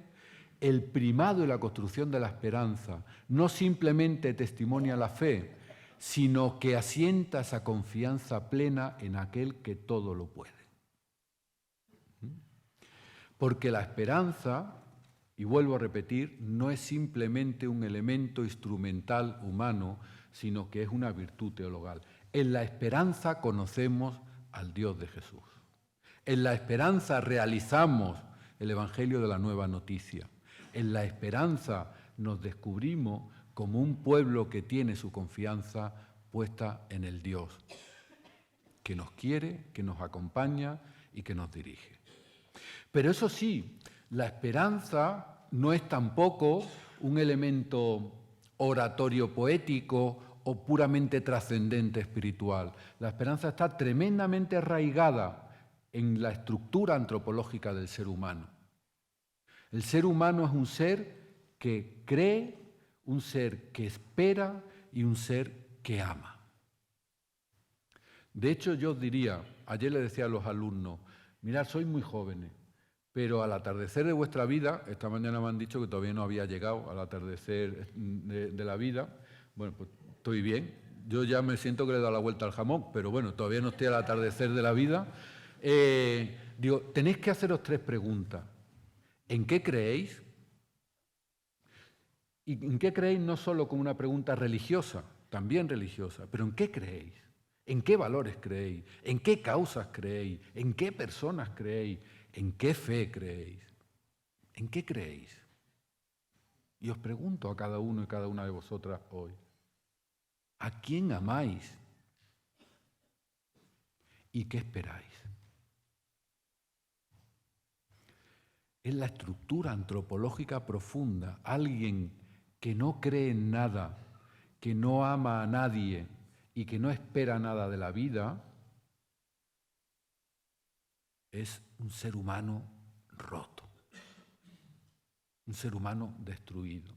S4: el primado y la construcción de la esperanza no simplemente testimonia la fe, sino que asienta esa confianza plena en aquel que todo lo puede. Porque la esperanza, y vuelvo a repetir, no es simplemente un elemento instrumental humano, sino que es una virtud teologal. En la esperanza conocemos al Dios de Jesús. En la esperanza realizamos el Evangelio de la Nueva Noticia. En la esperanza nos descubrimos como un pueblo que tiene su confianza puesta en el Dios, que nos quiere, que nos acompaña y que nos dirige. Pero eso sí, la esperanza no es tampoco un elemento oratorio poético o puramente trascendente espiritual. La esperanza está tremendamente arraigada en la estructura antropológica del ser humano. El ser humano es un ser que cree, un ser que espera y un ser que ama. De hecho, yo os diría, ayer le decía a los alumnos, mirad, sois muy jóvenes, pero al atardecer de vuestra vida, esta mañana me han dicho que todavía no había llegado al atardecer de la vida, bueno, pues estoy bien, yo ya me siento que le he dado la vuelta al jamón, pero bueno, todavía no estoy al atardecer de la vida. Digo, tenéis que haceros 3 preguntas. ¿En qué creéis? ¿Y en qué creéis no solo como una pregunta religiosa, también religiosa, pero en qué creéis? ¿En qué valores creéis? ¿En qué causas creéis? ¿En qué personas creéis? ¿En qué fe creéis? ¿En qué creéis? Y os pregunto a cada uno y cada una de vosotras hoy, ¿a quién amáis? ¿Y qué esperáis? Es la estructura antropológica profunda. Alguien que no cree en nada, que no ama a nadie y que no espera nada de la vida, es un ser humano roto, un ser humano destruido.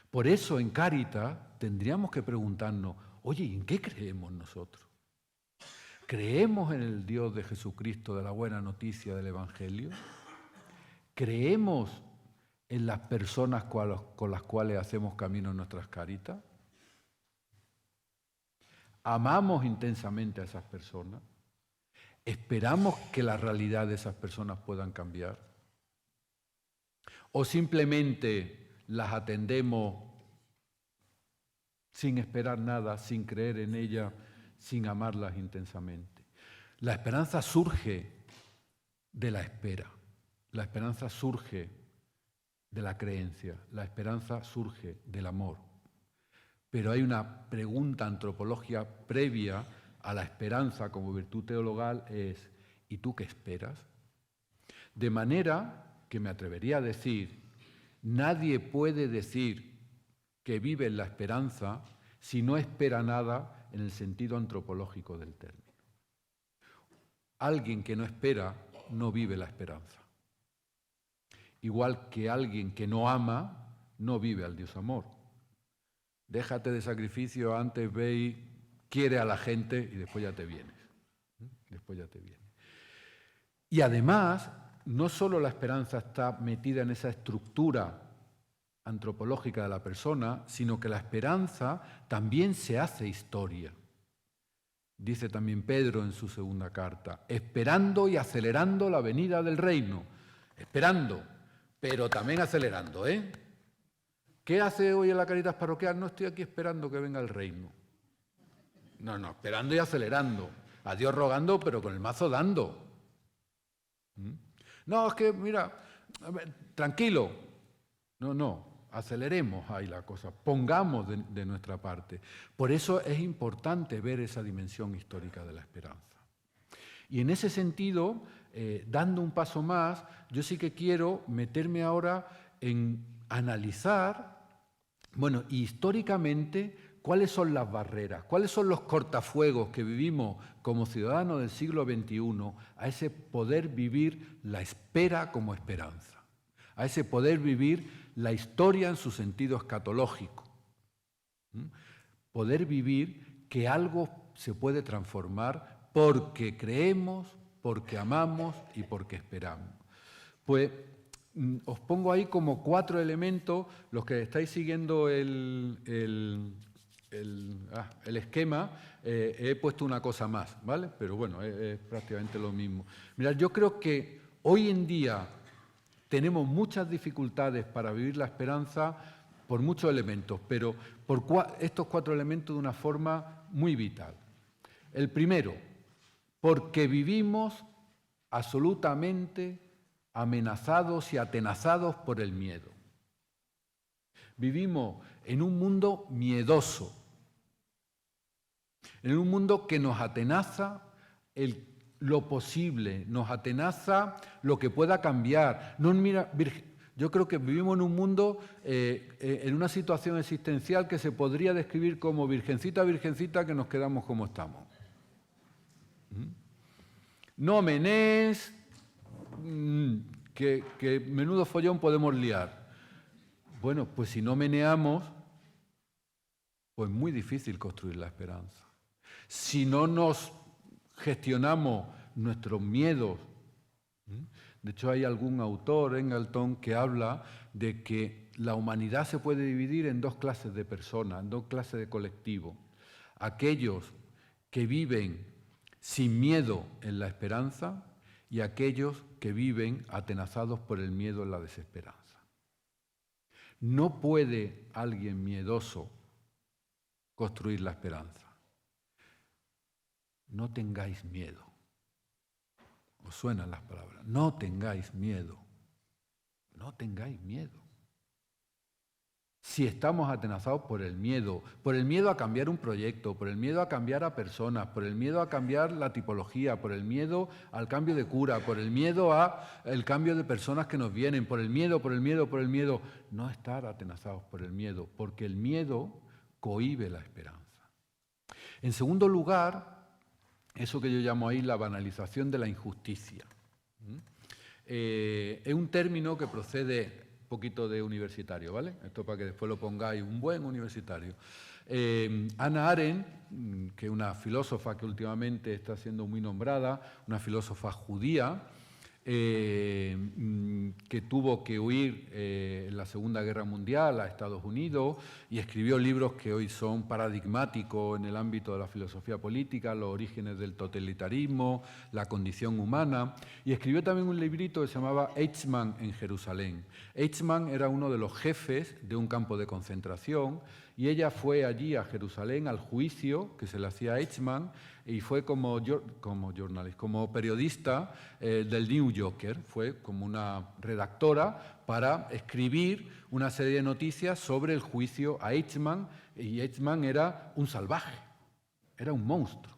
S4: Por eso en Cáritas tendríamos que preguntarnos, oye, ¿en qué creemos nosotros? ¿Creemos en el Dios de Jesucristo, de la buena noticia del Evangelio? ¿Creemos en las personas con las cuales hacemos camino en nuestras Cáritas? ¿Amamos intensamente a esas personas? ¿Esperamos que la realidad de esas personas puedan cambiar? ¿O simplemente las atendemos sin esperar nada, sin creer en ellas, sin amarlas intensamente? La esperanza surge de la espera. La esperanza surge de la creencia, la esperanza surge del amor. Pero hay una pregunta antropológica previa a la esperanza como virtud teologal, es ¿y tú qué esperas? De manera que me atrevería a decir, nadie puede decir que vive en la esperanza si no espera nada en el sentido antropológico del término. Alguien que no espera no vive la esperanza. Igual que alguien que no ama no vive al Dios amor. Déjate de sacrificio, antes ve y quiere a la gente y después ya te vienes. Después ya te vienes. Y además, no solo la esperanza está metida en esa estructura antropológica de la persona, sino que la esperanza también se hace historia. Dice también Pedro en su segunda carta, esperando y acelerando la venida del reino. Esperando, pero también acelerando, ¿eh? ¿Qué hace hoy en la Cáritas parroquial? No estoy aquí esperando que venga el reino. No, esperando y acelerando. A Dios rogando, pero con el mazo dando. No, es que, mira, a ver, tranquilo. No, aceleremos ahí la cosa, pongamos de nuestra parte. Por eso es importante ver esa dimensión histórica de la esperanza. Y en ese sentido, dando un paso más, yo sí que quiero meterme ahora en analizar, bueno, históricamente, cuáles son las barreras, cuáles son los cortafuegos que vivimos como ciudadanos del siglo XXI a ese poder vivir la espera como esperanza, a ese poder vivir la historia en su sentido escatológico, poder vivir que algo se puede transformar porque creemos, porque amamos y porque esperamos. Pues os pongo ahí como 4 elementos, los que estáis siguiendo el esquema, he puesto una cosa más, ¿vale? Pero bueno, es prácticamente lo mismo. Mirad, yo creo que hoy en día tenemos muchas dificultades para vivir la esperanza por muchos elementos, pero por estos 4 elementos de una forma muy vital. El primero, porque vivimos absolutamente amenazados y atenazados por el miedo. Vivimos en un mundo miedoso, en un mundo que nos atenaza lo posible, nos atenaza lo que pueda cambiar. Yo creo que vivimos en un mundo, en una situación existencial que se podría describir como virgencita, virgencita, que nos quedamos como estamos. No menés, que menudo follón podemos liar. Bueno, pues si no meneamos, pues muy difícil construir la esperanza. Si no nos gestionamos nuestros miedos. De hecho, hay algún autor, Engleton, que habla de que la humanidad se puede dividir en dos clases de personas, en dos clases de colectivos. Aquellos que viven sin miedo en la esperanza y aquellos que viven atenazados por el miedo en la desesperanza. No puede alguien miedoso construir la esperanza. No tengáis miedo. Os suenan las palabras. No tengáis miedo. No tengáis miedo. Si estamos atenazados por el miedo a cambiar un proyecto, por el miedo a cambiar a personas, por el miedo a cambiar la tipología, por el miedo al cambio de cura, por el miedo al cambio de personas que nos vienen, por el miedo, no estar atenazados por el miedo, porque el miedo cohíbe la esperanza. En segundo lugar, eso que yo llamo ahí la banalización de la injusticia. Es un término que procede un poquito de universitario, ¿vale? Esto para que después lo pongáis, un buen universitario. Hannah Arendt, que es una filósofa que últimamente está siendo muy nombrada, una filósofa judía, que tuvo que huir en la Segunda Guerra Mundial a Estados Unidos y escribió libros que hoy son paradigmáticos en el ámbito de la filosofía política, los orígenes del totalitarismo, la condición humana, y escribió también un librito que se llamaba Eichmann en Jerusalén. Eichmann era uno de los jefes de un campo de concentración y ella fue allí a Jerusalén al juicio que se le hacía a Eichmann y fue como periodista del New Yorker, fue como una redactora para escribir una serie de noticias sobre el juicio a Eichmann, y Eichmann era un salvaje, era un monstruo.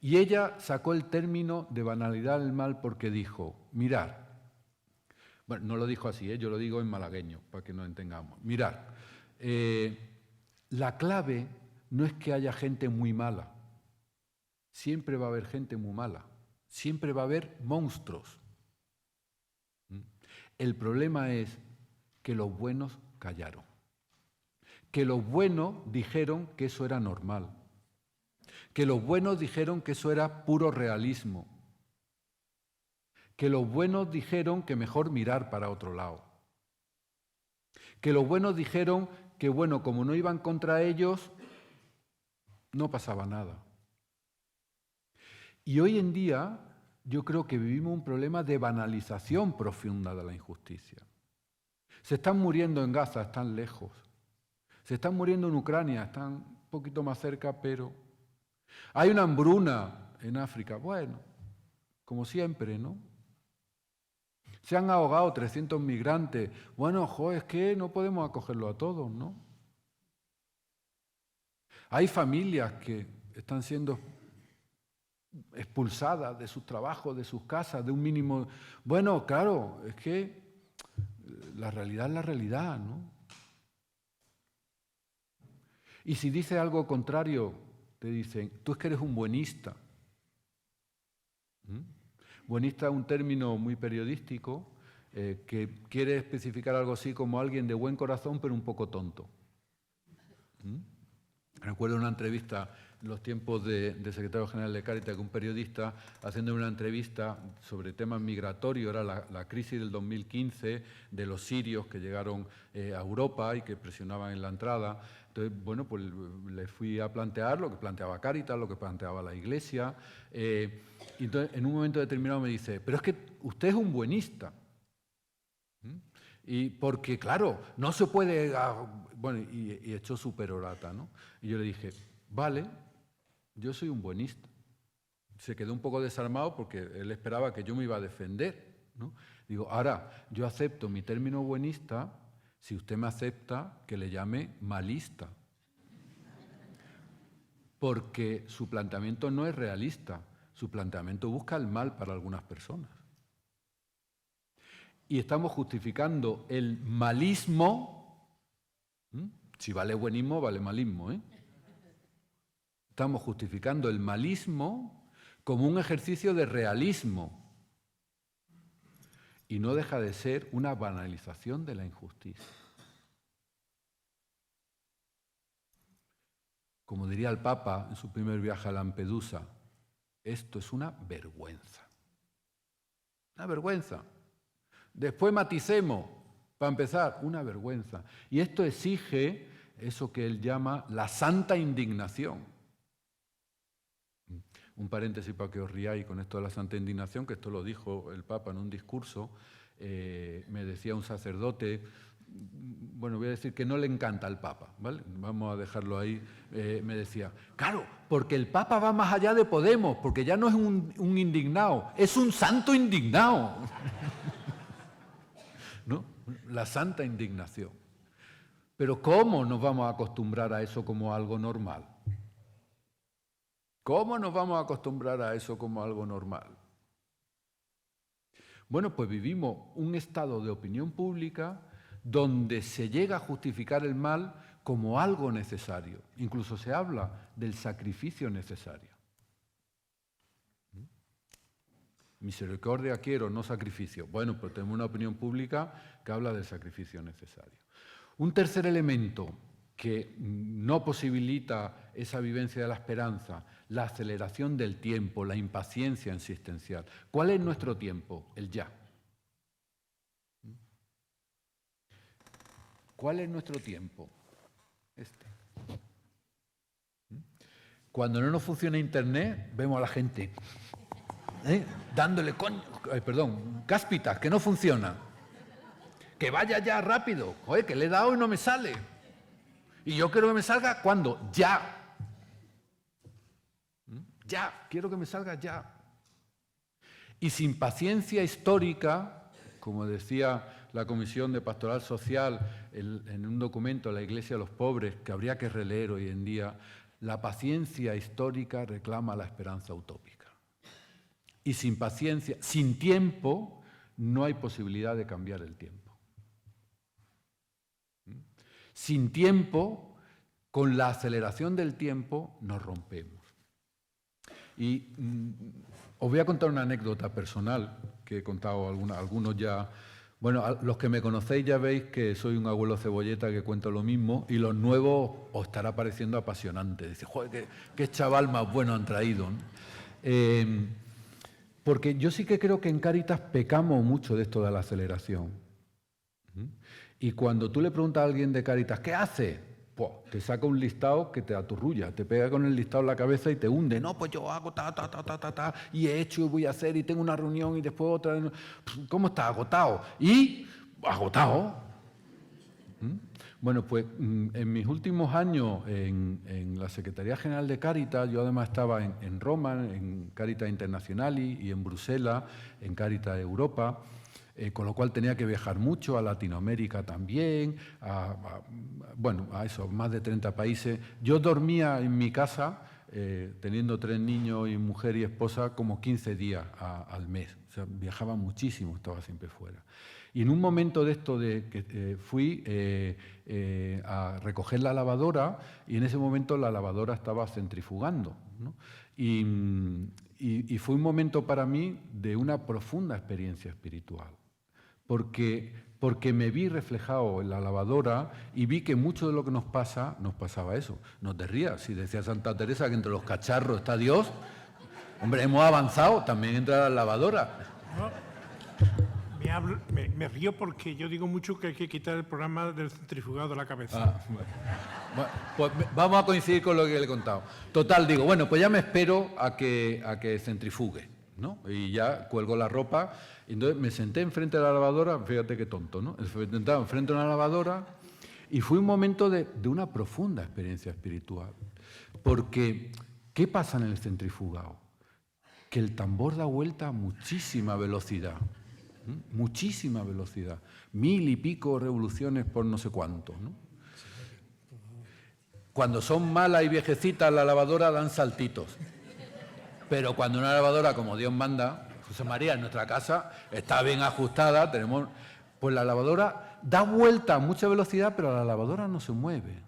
S4: Y ella sacó el término de banalidad del mal porque dijo, mirad, bueno, no lo dijo así, yo lo digo en malagueño, para que nos entendamos, mirad, la clave no es que haya gente muy mala, siempre va a haber gente muy mala, siempre va a haber monstruos. El problema es que los buenos callaron, que los buenos dijeron que eso era normal, que los buenos dijeron que eso era puro realismo, que los buenos dijeron que mejor mirar para otro lado, que los buenos dijeron que, bueno, como no iban contra ellos, no pasaba nada. Y hoy en día yo creo que vivimos un problema de banalización profunda de la injusticia. Se están muriendo en Gaza, están lejos. Se están muriendo en Ucrania, están un poquito más cerca, pero... Hay una hambruna en África, bueno, como siempre, ¿no? Se han ahogado 300 migrantes. Bueno, es que no podemos acogerlo a todos, ¿no? Hay familias que están siendo expulsadas de sus trabajos, de sus casas, de un mínimo... Bueno, claro, es que la realidad es la realidad, ¿no? Y si dices algo contrario, te dicen, tú es que eres un buenista. Buenista es un término muy periodístico que quiere especificar algo así como alguien de buen corazón pero un poco tonto. Recuerdo una entrevista en los tiempos de secretario general de Cáritas, que un periodista haciendo una entrevista sobre temas migratorios, era la crisis del 2015 de los sirios que llegaron a Europa y que presionaban en la entrada. Entonces, bueno, pues le fui a plantear lo que planteaba Cáritas, lo que planteaba la Iglesia. Y entonces, en un momento determinado me dice, pero es que usted es un buenista. Y porque, claro, no se puede... Bueno, y echó su perorata, ¿no? Y yo le dije, vale, yo soy un buenista. Se quedó un poco desarmado porque él esperaba que yo me iba a defender, ¿no? Digo, ahora, yo acepto mi término buenista si usted me acepta que le llame malista. Porque su planteamiento no es realista, su planteamiento busca el mal para algunas personas. y estamos justificando el malismo. Si vale buenismo, vale malismo, ¿eh? Estamos justificando el malismo como un ejercicio de realismo. Y no deja de ser una banalización de la injusticia. Como diría el Papa en su primer viaje a Lampedusa, esto es una vergüenza. Una vergüenza. Después maticemos, para empezar, una vergüenza. Y esto exige eso que él llama la santa indignación. Un paréntesis para que os riáis con esto de la santa indignación, que esto lo dijo el Papa en un discurso. Me decía un sacerdote, bueno, voy a decir que no le encanta al Papa, ¿vale? Vamos a dejarlo ahí. Me decía, claro, porque el Papa va más allá de Podemos, porque ya no es un indignado, es un santo indignado. ¿No? La santa indignación. Pero ¿cómo nos vamos a acostumbrar a eso como algo normal? ¿Cómo nos vamos a acostumbrar a eso como algo normal? Bueno, pues vivimos un estado de opinión pública donde se llega a justificar el mal como algo necesario. Incluso se habla del sacrificio necesario. Misericordia quiero, no sacrificio. Bueno, pues tenemos una opinión pública que habla del sacrificio necesario. Un tercer elemento que no posibilita esa vivencia de la esperanza, la aceleración del tiempo, la impaciencia existencial. ¿Cuál es nuestro tiempo? El ya. ¿Cuál es nuestro tiempo? Este. Cuando no nos funciona Internet, vemos a la gente dándole cáspitas, que no funciona. Que vaya ya rápido. Oye, que le he dado y no me sale. Y yo quiero que me salga, ¿cuándo? Ya. Ya, quiero que me salga ya. Y sin paciencia histórica, como decía la Comisión de Pastoral Social en un documento, La Iglesia de los Pobres, que habría que releer hoy en día, la paciencia histórica reclama la esperanza utópica. Y sin paciencia, sin tiempo, no hay posibilidad de cambiar el tiempo. Sin tiempo, con la aceleración del tiempo, nos rompemos. Y os voy a contar una anécdota personal que he contado algunos ya. Bueno, los que me conocéis ya veis que soy un abuelo cebolleta que cuento lo mismo, y los nuevos os estará pareciendo apasionante. Dice, joder, qué chaval más bueno han traído, ¿no? Porque yo sí que creo que en Cáritas pecamos mucho de esto de la aceleración. Y cuando tú le preguntas a alguien de Cáritas, ¿qué hace? Pues te saca un listado que te aturrulla, te pega con el listado en la cabeza y te hunde. No, pues yo hago y he hecho y voy a hacer y tengo una reunión y después otra. ¿Cómo estás? Agotado. Y agotado. Bueno, pues en mis últimos años en la Secretaría General de Cáritas, yo además estaba en Roma, en Cáritas Internazionali, y en Bruselas, en Cáritas Europa. Con lo cual tenía que viajar mucho a Latinoamérica también, a esos más de 30 países. Yo dormía en mi casa, teniendo 3 niños y mujer y esposa, como 15 días al mes. O sea, viajaba muchísimo, estaba siempre fuera. Y en un momento de esto fui a recoger la lavadora, y en ese momento la lavadora estaba centrifugando, ¿no? Y fue un momento para mí de una profunda experiencia espiritual. Porque me vi reflejado en la lavadora y vi que mucho de lo que nos pasaba eso. No te rías, si decía Santa Teresa que entre los cacharros está Dios, hombre, hemos avanzado, también entra la lavadora.
S1: Me río porque yo digo mucho que hay que quitar el programa del centrifugado de la cabeza.
S4: Bueno, pues vamos a coincidir con lo que le he contado. Total, digo, bueno, pues ya me espero a que centrifugue, ¿no? Y ya cuelgo la ropa. Y entonces me senté enfrente de la lavadora, fíjate qué tonto, ¿no? Sentado enfrente de una lavadora, y fue un momento de una profunda experiencia espiritual. Porque, ¿qué pasa en el centrifugado? Que el tambor da vuelta a muchísima velocidad. Muchísima velocidad. 1000 y pico revoluciones por no sé cuánto, ¿no? Cuando son malas y viejecitas, la lavadora dan saltitos. Pero cuando una lavadora, como Dios manda, José María, en nuestra casa está bien ajustada, tenemos... Pues la lavadora da vuelta a mucha velocidad, pero la lavadora no se mueve.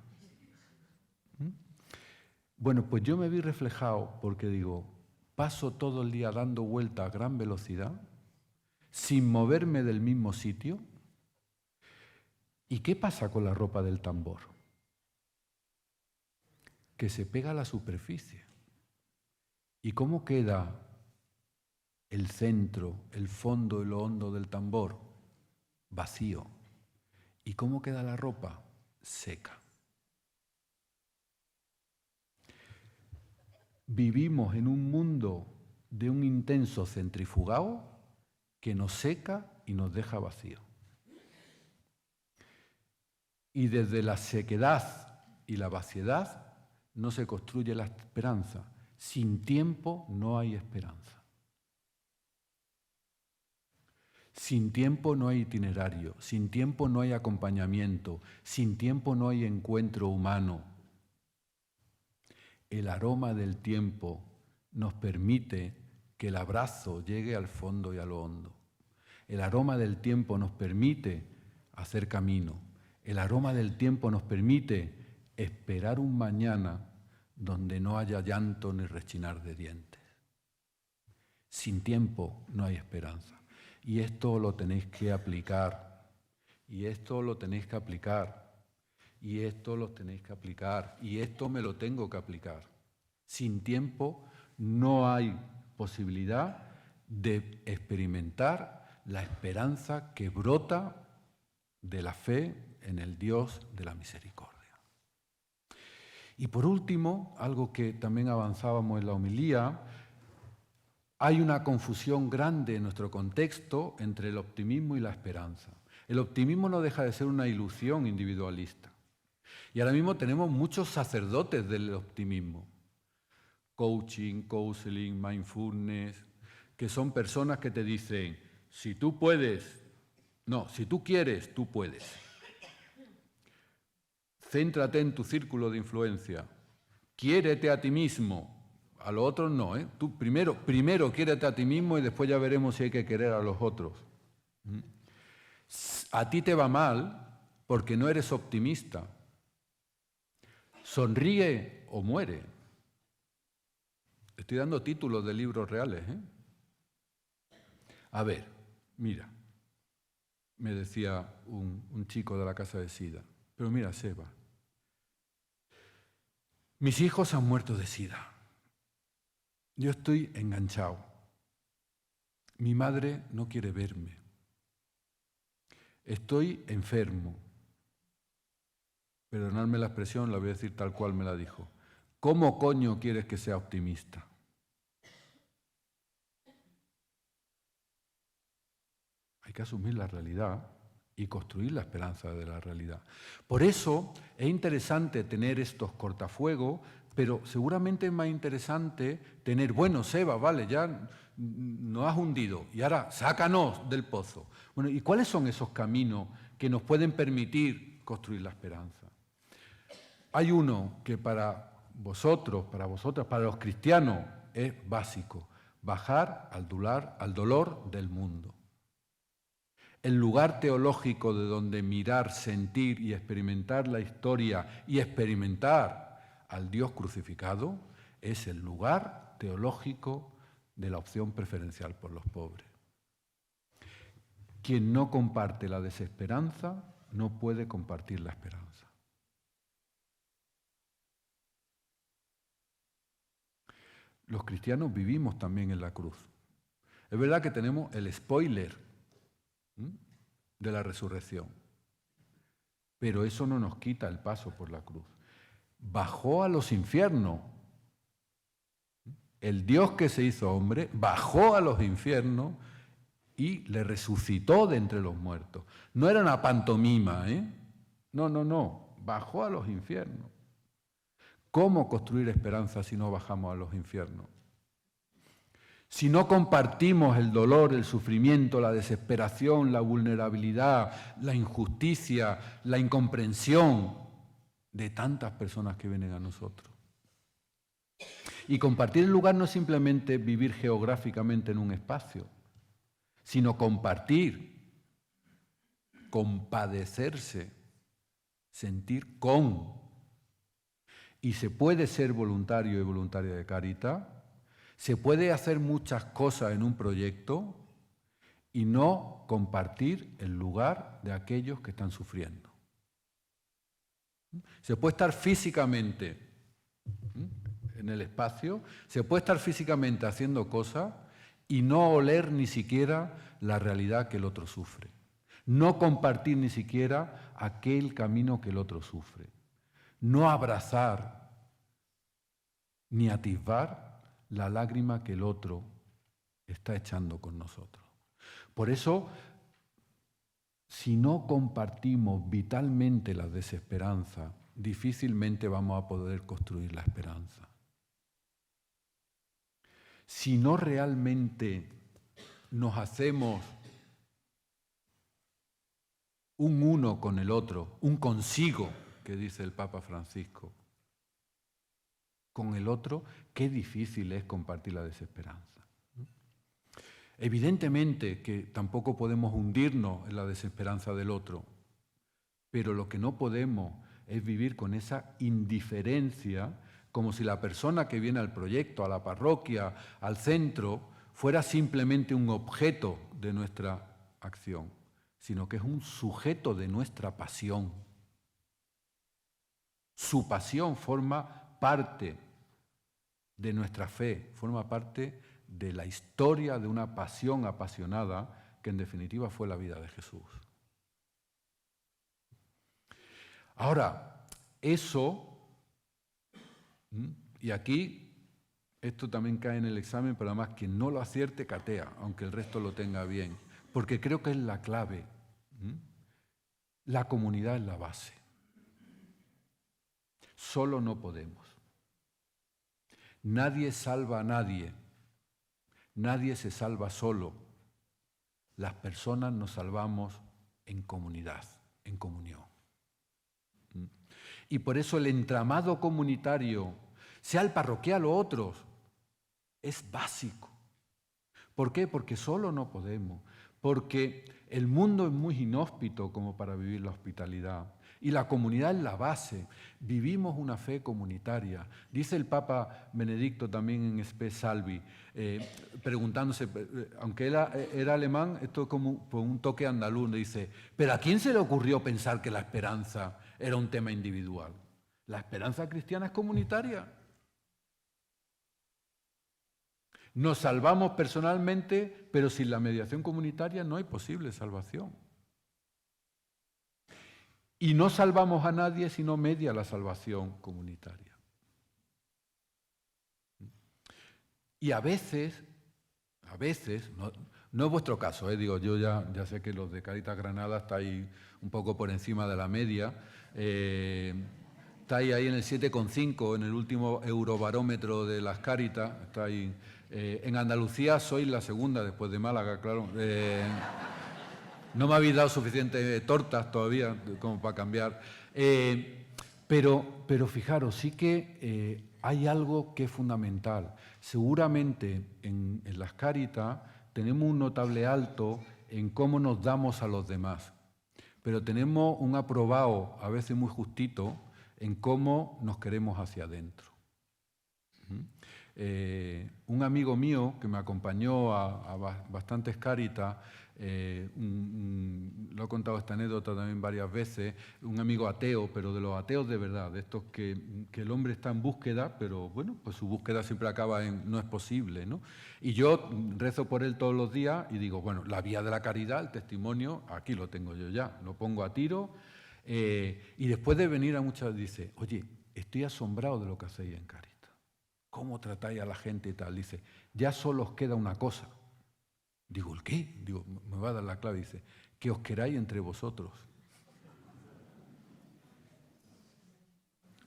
S4: Bueno, pues yo me vi reflejado porque digo, paso todo el día dando vuelta a gran velocidad, sin moverme del mismo sitio. ¿Y qué pasa con la ropa del tambor? Que se pega a la superficie. ¿Y cómo queda el centro, el fondo y lo hondo del tambor? Vacío. ¿Y cómo queda la ropa? Seca. Vivimos en un mundo de un intenso centrifugado que nos seca y nos deja vacío. Y desde la sequedad y la vaciedad no se construye la esperanza. Sin tiempo no hay esperanza. Sin tiempo no hay itinerario, sin tiempo no hay acompañamiento, sin tiempo no hay encuentro humano. El aroma del tiempo nos permite que el abrazo llegue al fondo y a lo hondo. El aroma del tiempo nos permite hacer camino. El aroma del tiempo nos permite esperar un mañana donde no haya llanto ni rechinar de dientes. Sin tiempo no hay esperanza. Y esto lo tenéis que aplicar. Y esto lo tenéis que aplicar. Y esto lo tenéis que aplicar. Y esto me lo tengo que aplicar. Sin tiempo no hay posibilidad de experimentar la esperanza que brota de la fe en el Dios de la misericordia. Y por último, algo que también avanzábamos en la homilía, hay una confusión grande en nuestro contexto entre el optimismo y la esperanza. El optimismo no deja de ser una ilusión individualista. Y ahora mismo tenemos muchos sacerdotes del optimismo. Coaching, counseling, mindfulness, que son personas que te dicen, si tú puedes, no, si tú quieres, tú puedes. Céntrate en tu círculo de influencia. Quiérete a ti mismo. A los otros no, ¿eh? Tú primero quiérete a ti mismo y después ya veremos si hay que querer a los otros. A ti te va mal porque no eres optimista. Sonríe o muere. Estoy dando títulos de libros reales, ¿eh? A ver, mira, me decía un chico de la casa de SIDA, pero mira, Seba, mis hijos han muerto de SIDA. Yo estoy enganchado. Mi madre no quiere verme. Estoy enfermo. Perdonadme la expresión, la voy a decir tal cual me la dijo. ¿Cómo coño quieres que sea optimista? Hay que asumir la realidad y construir la esperanza de la realidad. Por eso es interesante tener estos cortafuegos, pero seguramente es más interesante tener, bueno, Seba, vale, ya nos has hundido y ahora sácanos del pozo. Bueno, ¿y cuáles son esos caminos que nos pueden permitir construir la esperanza? Hay uno que para vosotros, para vosotras, para los cristianos es básico, bajar al dolor del mundo. El lugar teológico de donde mirar, sentir y experimentar la historia y experimentar al Dios crucificado es el lugar teológico de la opción preferencial por los pobres. Quien no comparte la desesperanza no puede compartir la esperanza. Los cristianos vivimos también en la cruz. Es verdad que tenemos el spoiler de la resurrección, pero eso no nos quita el paso por la cruz. Bajó a los infiernos. El Dios que se hizo hombre bajó a los infiernos y le resucitó de entre los muertos. No era una pantomima, ¿eh? No. Bajó a los infiernos. ¿Cómo construir esperanza si no bajamos a los infiernos? Si no compartimos el dolor, el sufrimiento, la desesperación, la vulnerabilidad, la injusticia, la incomprensión de tantas personas que vienen a nosotros. Y compartir el lugar no es simplemente vivir geográficamente en un espacio, sino compartir, compadecerse, sentir con. Y se puede ser voluntario y voluntaria de Cáritas, se puede hacer muchas cosas en un proyecto y no compartir el lugar de aquellos que están sufriendo. Se puede estar físicamente en el espacio, se puede estar físicamente haciendo cosas y no oler ni siquiera la realidad que el otro sufre. No compartir ni siquiera aquel camino que el otro sufre. No abrazar ni atisbar la lágrima que el otro está echando con nosotros. Por eso, si no compartimos vitalmente la desesperanza, difícilmente vamos a poder construir la esperanza. Si no realmente nos hacemos un uno con el otro, un consigo, que dice el Papa Francisco, con el otro, qué difícil es compartir la desesperanza. Evidentemente que tampoco podemos hundirnos en la desesperanza del otro, pero lo que no podemos es vivir con esa indiferencia, como si la persona que viene al proyecto, a la parroquia, al centro, fuera simplemente un objeto de nuestra acción, sino que es un sujeto de nuestra pasión. Su pasión forma parte de nuestra fe, forma parte de la historia de una pasión apasionada que en definitiva fue la vida de Jesús. Ahora, eso, y aquí, esto también cae en el examen, pero además quien no lo acierte catea, aunque el resto lo tenga bien, porque creo que es la clave. La comunidad es la base. Solo no podemos. Nadie salva a nadie. Nadie se salva solo. Las personas nos salvamos en comunidad, en comunión. Y por eso el entramado comunitario, sea el parroquial o otros, es básico. ¿Por qué? Porque solo no podemos. Porque el mundo es muy inhóspito como para vivir la hospitalidad. Y la comunidad es la base. Vivimos una fe comunitaria. Dice el Papa Benedicto también en Spe Salvi, preguntándose, aunque él era alemán, esto es como un toque andaluz, le dice, ¿pero a quién se le ocurrió pensar que la esperanza era un tema individual? La esperanza cristiana es comunitaria. Nos salvamos personalmente, pero sin la mediación comunitaria no hay posible salvación. Y no salvamos a nadie si no media la salvación comunitaria. Y a veces, no es vuestro caso, digo, yo ya sé que los de Cáritas Granada estáis un poco por encima de la media, estáis ahí en el 7,5, en el último eurobarómetro de las Cáritas, estáis, en Andalucía sois la segunda después de Málaga, claro. No me habéis dado suficientes tortas todavía como para cambiar. Pero fijaros, sí que hay algo que es fundamental. Seguramente en las Cáritas tenemos un notable alto en cómo nos damos a los demás, pero tenemos un aprobado, a veces muy justito, en cómo nos queremos hacia adentro. Un amigo mío que me acompañó a bastantes Cáritas, lo he contado esta anécdota también varias veces, un amigo ateo, pero de los ateos de verdad, de estos que el hombre está en búsqueda, pero bueno, pues su búsqueda siempre acaba en no es posible, ¿no? Y yo rezo por él todos los días y digo, bueno, la vía de la caridad, el testimonio, aquí lo tengo yo ya, lo pongo a tiro, y después de venir a muchas dice, oye, estoy asombrado de lo que hacéis en Cáritas. ¿Cómo tratáis a la gente y tal? Dice, ya solo os queda una cosa. Digo, ¿el qué? Digo, me va a dar la clave. Dice, que os queráis entre vosotros.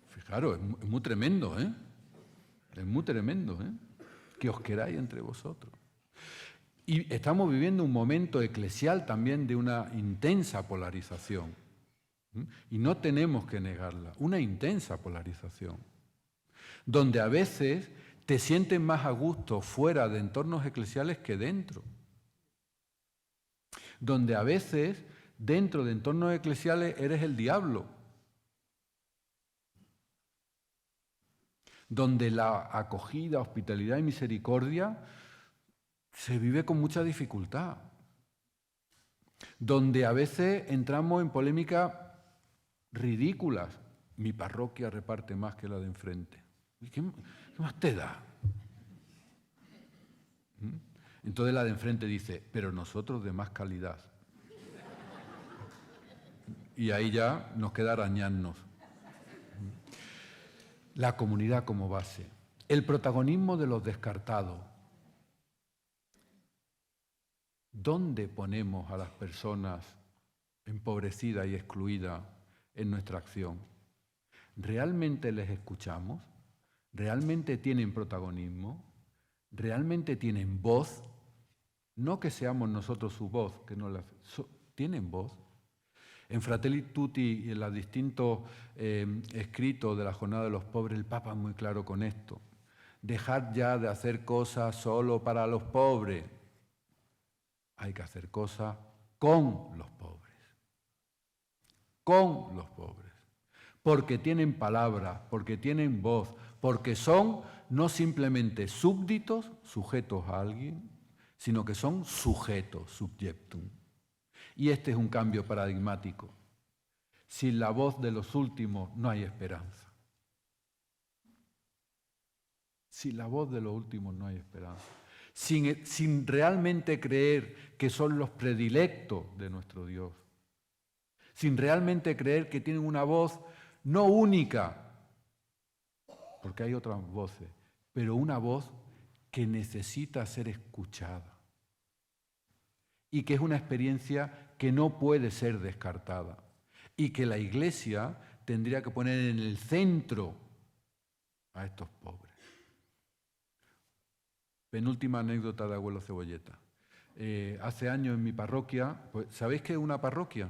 S4: Fijaros, es muy tremendo, ¿eh? Es muy tremendo, ¿eh? Que os queráis entre vosotros. Y estamos viviendo un momento eclesial también de una intensa polarización. Y no tenemos que negarla, una intensa polarización. donde a veces te sientes más a gusto fuera de entornos eclesiales que dentro, donde a veces dentro de entornos eclesiales eres el diablo, donde la acogida, hospitalidad y misericordia se vive con mucha dificultad, donde a veces entramos en polémicas ridículas. Mi parroquia reparte más que la de enfrente. ¿Qué más te da? Entonces la de enfrente dice, pero nosotros de más calidad. Y ahí ya nos queda arañarnos. La comunidad como base. El protagonismo de los descartados. ¿Dónde ponemos a las personas empobrecidas y excluidas en nuestra acción? ¿Realmente les escuchamos? ¿Realmente tienen protagonismo? ¿Realmente tienen voz? No que seamos nosotros su voz, que no la, ¿tienen voz? En Fratelli Tutti y en los distintos escritos de la Jornada de los Pobres, el Papa es muy claro con esto. Dejar ya de hacer cosas solo para los pobres. Hay que hacer cosas con los pobres. Con los pobres. Porque tienen palabra, porque tienen voz, porque son no simplemente súbditos, sujetos a alguien, sino que son sujetos, subjectum. Y este es un cambio paradigmático. Sin la voz de los últimos no hay esperanza. Sin la voz de los últimos no hay esperanza. Sin realmente creer que son los predilectos de nuestro Dios. Sin realmente creer que tienen una voz no única, porque hay otras voces, pero una voz que necesita ser escuchada. Y que es una experiencia que no puede ser descartada. Y que la Iglesia tendría que poner en el centro a estos pobres. Penúltima anécdota de Abuelo Cebolleta. Hace años en mi parroquia, pues, ¿sabéis qué es una parroquia?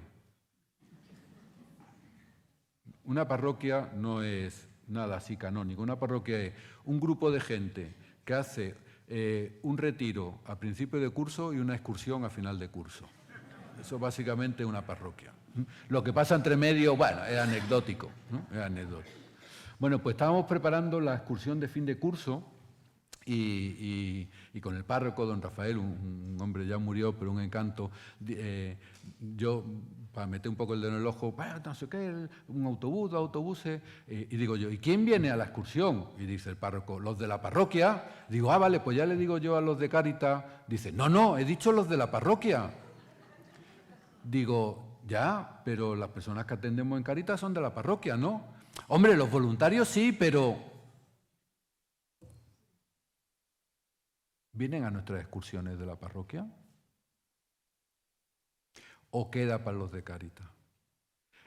S4: Una parroquia no es nada así canónico. Una parroquia es un grupo de gente que hace un retiro a principio de curso y una excursión a final de curso. Eso básicamente es una parroquia. Lo que pasa entre medio, bueno, es anecdótico, ¿no? Es anecdótico. Bueno, pues estábamos preparando la excursión de fin de curso y con el párroco, don Rafael, un hombre ya murió, pero un encanto, yo, para meter un poco el dedo en el ojo, bueno, no sé qué, un autobús, dos autobuses, y digo yo, ¿y quién viene a la excursión? Y dice el párroco, los de la parroquia. Digo, ah, vale, pues ya le digo yo a los de Cáritas. Dice, no, he dicho los de la parroquia. Digo, ya, pero las personas que atendemos en Cáritas son de la parroquia, ¿no? Hombre, los voluntarios sí, pero ¿vienen a nuestras excursiones de la parroquia? ¿O queda para los de Cáritas?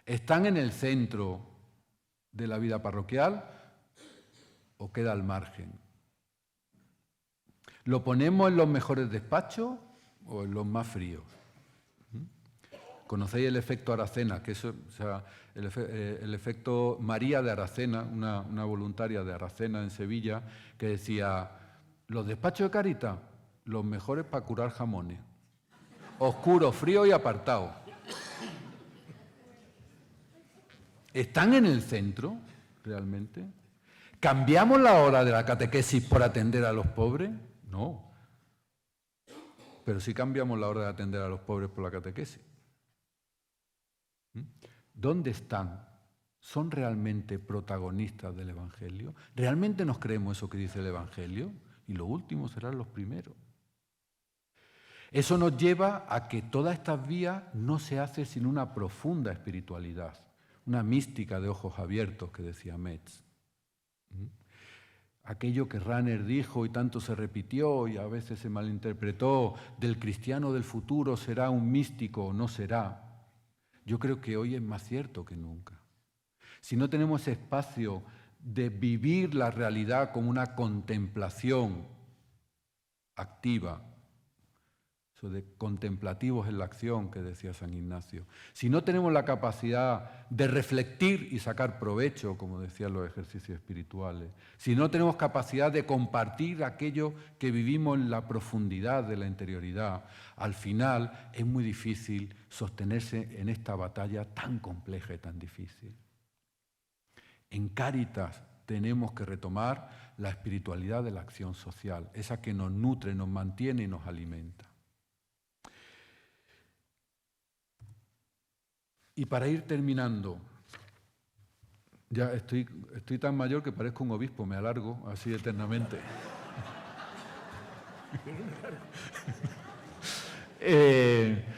S4: ¿Están en el centro de la vida parroquial o queda al margen? ¿Lo ponemos en los mejores despachos o en los más fríos? ¿Conocéis el efecto Aracena? Que eso, o sea, el efecto María de Aracena, una voluntaria de Aracena en Sevilla, que decía, los despachos de Cáritas, los mejores para curar jamones. Oscuro, frío y apartado. ¿Están en el centro realmente? ¿Cambiamos la hora de la catequesis por atender a los pobres? No. Pero sí cambiamos la hora de atender a los pobres por la catequesis. ¿Dónde están? ¿Son realmente protagonistas del Evangelio? ¿Realmente nos creemos eso que dice el Evangelio? Y los últimos serán los primeros. Eso nos lleva a que todas estas vías no se hace sin una profunda espiritualidad, una mística de ojos abiertos que decía Metz. Aquello que Rahner dijo y tanto se repitió y a veces se malinterpretó, del cristiano del futuro será un místico o no será. Yo creo que hoy es más cierto que nunca. Si no tenemos ese espacio de vivir la realidad como una contemplación activa, eso de contemplativos en la acción que decía San Ignacio, si no tenemos la capacidad de reflectir y sacar provecho, como decían los ejercicios espirituales, si no tenemos capacidad de compartir aquello que vivimos en la profundidad de la interioridad, al final es muy difícil sostenerse en esta batalla tan compleja y tan difícil. En Cáritas tenemos que retomar la espiritualidad de la acción social, esa que nos nutre, nos mantiene y nos alimenta. Y para ir terminando, ya estoy tan mayor que parezco un obispo, me alargo así eternamente.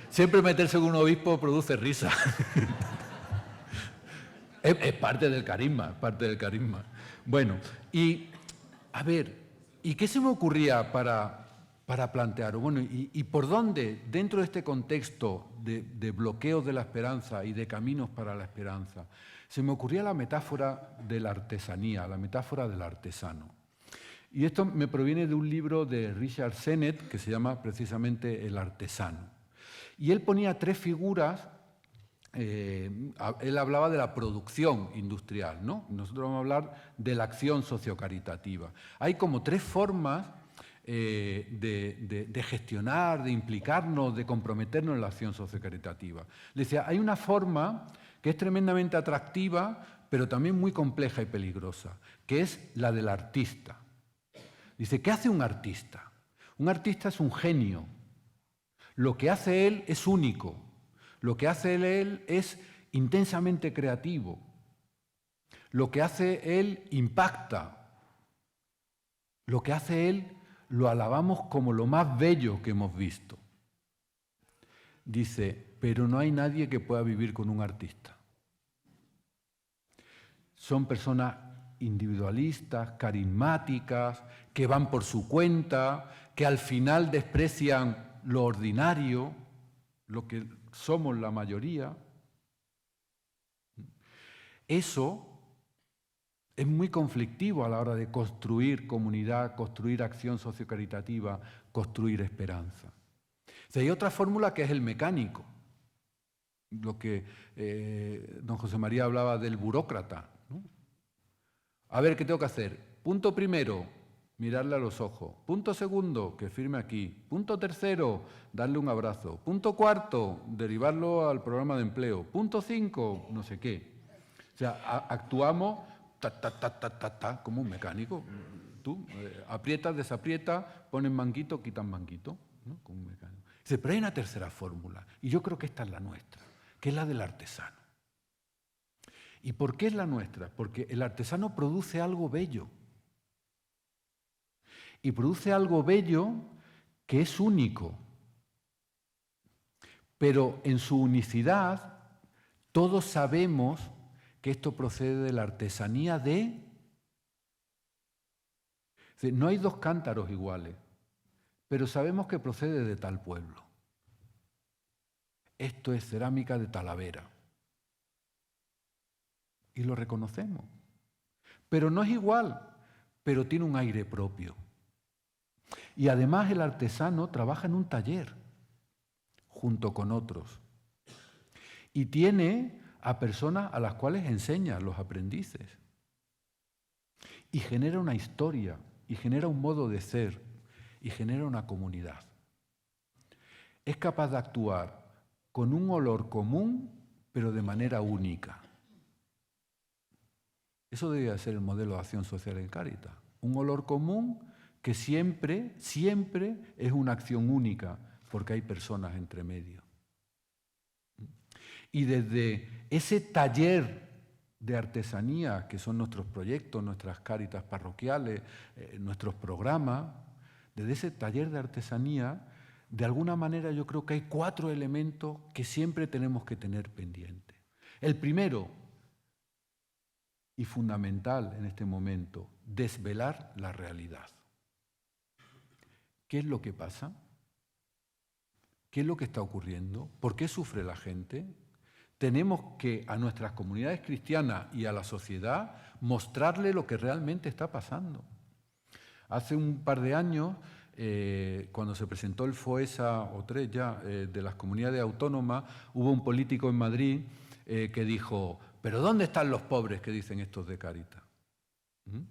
S4: Siempre meterse con un obispo produce risa. Es parte del carisma, es parte del carisma. Bueno, y a ver, ¿y qué se me ocurría para plantear? Bueno, ¿y por dónde, dentro de este contexto de bloqueos de la esperanza y de caminos para la esperanza, se me ocurría la metáfora de la artesanía, la metáfora del artesano? Y esto me proviene de un libro de Richard Sennett que se llama precisamente El artesano. Y él ponía tres figuras. Él hablaba de la producción industrial, ¿no? Nosotros vamos a hablar de la acción sociocaritativa. Hay como tres formas de gestionar, de implicarnos, de comprometernos en la acción sociocaritativa. Le decía, hay una forma que es tremendamente atractiva, pero también muy compleja y peligrosa, que es la del artista. Dice, ¿qué hace un artista? Un artista es un genio. Lo que hace él es único. Lo que hace él es intensamente creativo. Lo que hace él impacta. Lo que hace él lo alabamos como lo más bello que hemos visto. Dice, pero no hay nadie que pueda vivir con un artista. Son personas individualistas, carismáticas, que van por su cuenta, que al final desprecian lo ordinario, lo que somos la mayoría. Eso es muy conflictivo a la hora de construir comunidad, construir acción sociocaritativa, construir esperanza. O sea, hay otra fórmula que es el mecánico, lo que don José María hablaba del burócrata, ¿no? A ver, ¿qué tengo que hacer? Punto primero, mirarle a los ojos. Punto segundo, que firme aquí. Punto tercero, darle un abrazo. Punto cuarto, derivarlo al programa de empleo. Punto 5, no sé qué. O sea, actuamos como un mecánico. Tú aprietas, desaprietas, pones manguito, quitas manguito, ¿no? Como un mecánico. Dice, pero hay una tercera fórmula, y yo creo que esta es la nuestra, que es la del artesano. ¿Y por qué es la nuestra? Porque el artesano produce algo bello. Y produce algo bello que es único. Pero en su unicidad, todos sabemos que esto procede de la artesanía de... No hay dos cántaros iguales, pero sabemos que procede de tal pueblo. Esto es cerámica de Talavera. Y lo reconocemos. Pero no es igual, pero tiene un aire propio. Y además el artesano trabaja en un taller junto con otros. Y tiene a personas a las cuales enseña, los aprendices. Y genera una historia, y genera un modo de ser, y genera una comunidad. Es capaz de actuar con un olor común, pero de manera única. Eso debería ser el modelo de acción social en Cáritas. Un olor común que siempre, siempre es una acción única, porque hay personas entre medio. Y desde ese taller de artesanía, que son nuestros proyectos, nuestras Cáritas parroquiales, nuestros programas, desde ese taller de artesanía, de alguna manera yo creo que hay 4 elementos que siempre tenemos que tener pendientes. El primero, y fundamental en este momento, desvelar la realidad. ¿Qué es lo que pasa? ¿Qué es lo que está ocurriendo? ¿Por qué sufre la gente? Tenemos que a nuestras comunidades cristianas y a la sociedad mostrarle lo que realmente está pasando. Hace un par de años cuando se presentó el FOESA, o 3 ya, de las comunidades autónomas, hubo un político en Madrid que dijo, ¿pero dónde están los pobres que dicen estos de Cáritas? ¿Mm?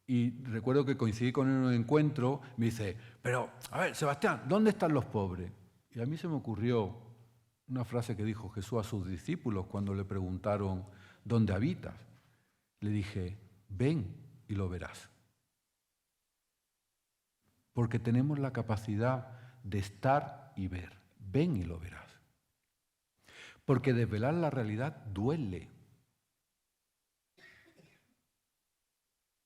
S4: Y recuerdo que coincidí con él en un encuentro, me dice, pero, a ver, Sebastián, ¿dónde están los pobres? Y a mí se me ocurrió una frase que dijo Jesús a sus discípulos cuando le preguntaron, ¿dónde habitas? Le dije, ven y lo verás. Porque tenemos la capacidad de estar y ver. Ven y lo verás. Porque desvelar la realidad duele.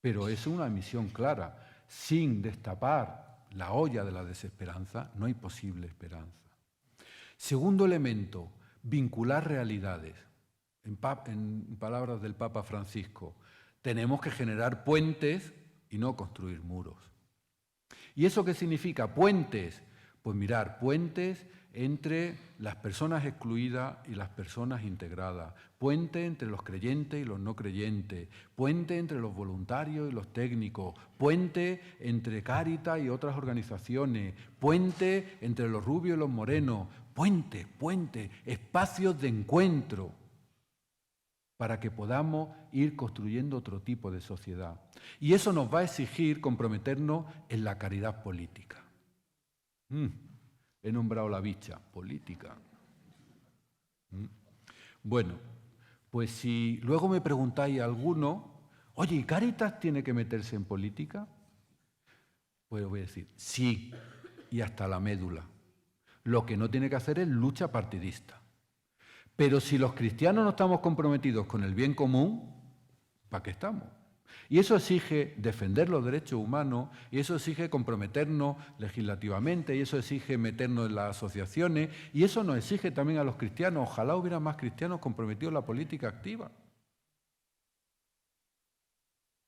S4: Pero es una misión clara. Sin destapar la olla de la desesperanza, no hay posible esperanza. Segundo elemento, vincular realidades. En palabras del Papa Francisco, tenemos que generar puentes y no construir muros. ¿Y eso qué significa? Puentes. Pues mirar, puentes entre las personas excluidas y las personas integradas, puente entre los creyentes y los no creyentes, puente entre los voluntarios y los técnicos, puente entre Cáritas y otras organizaciones, puente entre los rubios y los morenos, puente, espacios de encuentro para que podamos ir construyendo otro tipo de sociedad. Y eso nos va a exigir comprometernos en la caridad política. He nombrado la bicha, política. Bueno, pues si luego me preguntáis a alguno, oye, ¿y Cáritas tiene que meterse en política? Pues voy a decir, sí, y hasta la médula. Lo que no tiene que hacer es lucha partidista. Pero si los cristianos no estamos comprometidos con el bien común, ¿para qué estamos? Y eso exige defender los derechos humanos, y eso exige comprometernos legislativamente, y eso exige meternos en las asociaciones, y eso nos exige también a los cristianos. Ojalá hubiera más cristianos comprometidos en la política activa.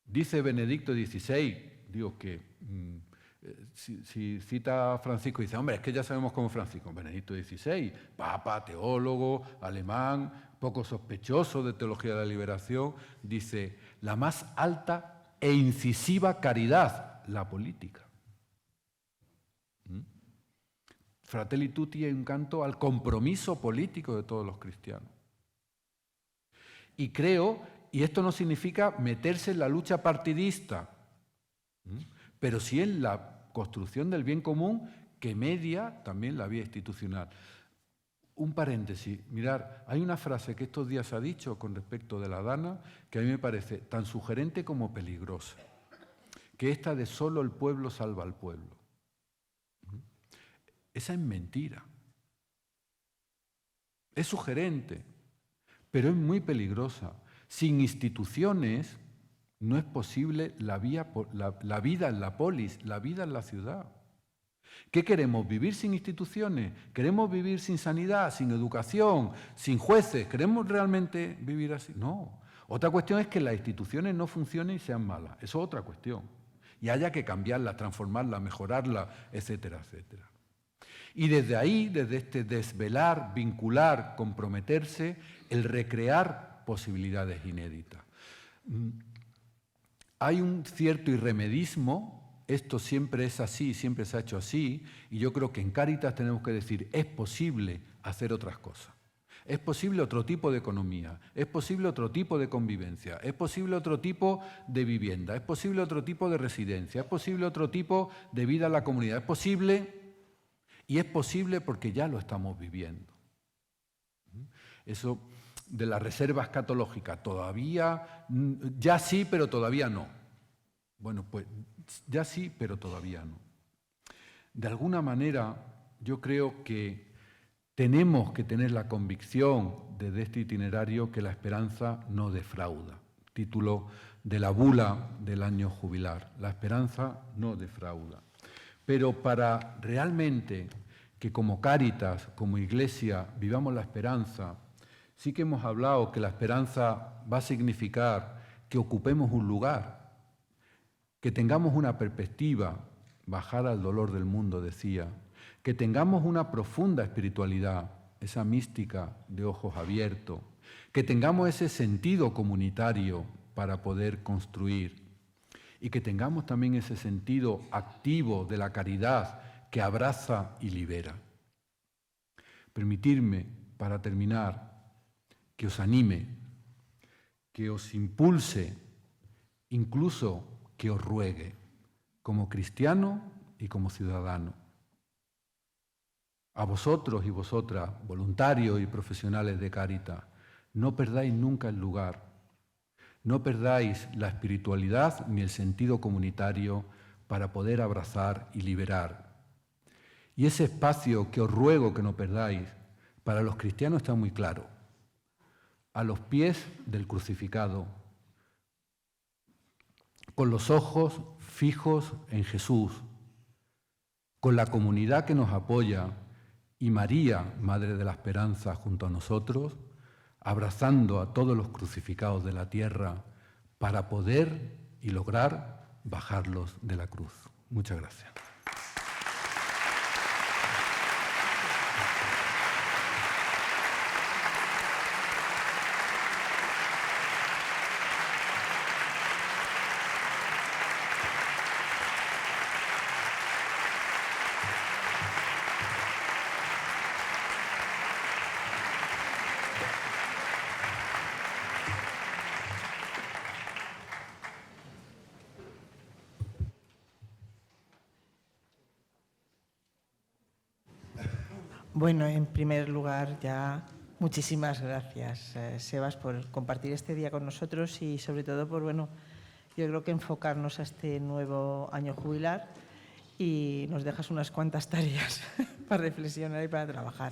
S4: Dice Benedicto XVI, digo que si cita a Francisco y dice, hombre, es que ya sabemos cómo es Francisco. Benedicto XVI, papa, teólogo, alemán, poco sospechoso de teología de la liberación, dice, la más alta e incisiva caridad, la política. Fratelli Tutti es un canto al compromiso político de todos los cristianos. Y creo, y esto no significa meterse en la lucha partidista, pero sí en la construcción del bien común que media también la vía institucional. Un paréntesis, mirad, hay una frase que estos días se ha dicho con respecto de la Dana que a mí me parece tan sugerente como peligrosa, que esta de solo el pueblo salva al pueblo. Esa es mentira. Es sugerente, pero es muy peligrosa. Sin instituciones no es posible la vida en la polis, la vida en la ciudad. ¿Qué queremos? ¿Vivir sin instituciones? ¿Queremos vivir sin sanidad, sin educación, sin jueces? ¿Queremos realmente vivir así? No. Otra cuestión es que las instituciones no funcionen y sean malas. Eso es otra cuestión. Y haya que cambiarlas, transformarlas, mejorarlas, etcétera, etcétera. Y desde ahí, desde este desvelar, vincular, comprometerse, el recrear posibilidades inéditas. Hay un cierto irremedismo. Esto siempre es así, siempre se ha hecho así, y yo creo que en Cáritas tenemos que decir, es posible hacer otras cosas. Es posible otro tipo de economía, es posible otro tipo de convivencia, es posible otro tipo de vivienda, es posible otro tipo de residencia, es posible otro tipo de vida en la comunidad. Es posible, y es posible porque ya lo estamos viviendo. Eso de las reservas escatológicas, todavía, ya sí, pero todavía no. Bueno, pues ya sí, pero todavía no. De alguna manera, yo creo que tenemos que tener la convicción desde este itinerario que la esperanza no defrauda. Título de la bula del año jubilar. La esperanza no defrauda. Pero para realmente que como Cáritas, como Iglesia, vivamos la esperanza, sí que hemos hablado que la esperanza va a significar que ocupemos un lugar, que tengamos una perspectiva, bajar al dolor del mundo, decía, que tengamos una profunda espiritualidad, esa mística de ojos abiertos, que tengamos ese sentido comunitario para poder construir y que tengamos también ese sentido activo de la caridad que abraza y libera. Permitidme, para terminar, que os anime, que os impulse, incluso que os ruegue, como cristiano y como ciudadano. A vosotros y vosotras, voluntarios y profesionales de Cáritas, no perdáis nunca el lugar, no perdáis la espiritualidad ni el sentido comunitario para poder abrazar y liberar. Y ese espacio que os ruego que no perdáis, para los cristianos está muy claro, a los pies del crucificado, con los ojos fijos en Jesús, con la comunidad que nos apoya y María, Madre de la Esperanza, junto a nosotros, abrazando a todos los crucificados de la tierra para poder y lograr bajarlos de la cruz. Muchas gracias.
S3: Bueno, en primer lugar, ya muchísimas gracias, Sebas, por compartir este día con nosotros y sobre todo por, bueno, yo creo que enfocarnos a este nuevo año jubilar y nos dejas unas cuantas tareas para reflexionar y para trabajar.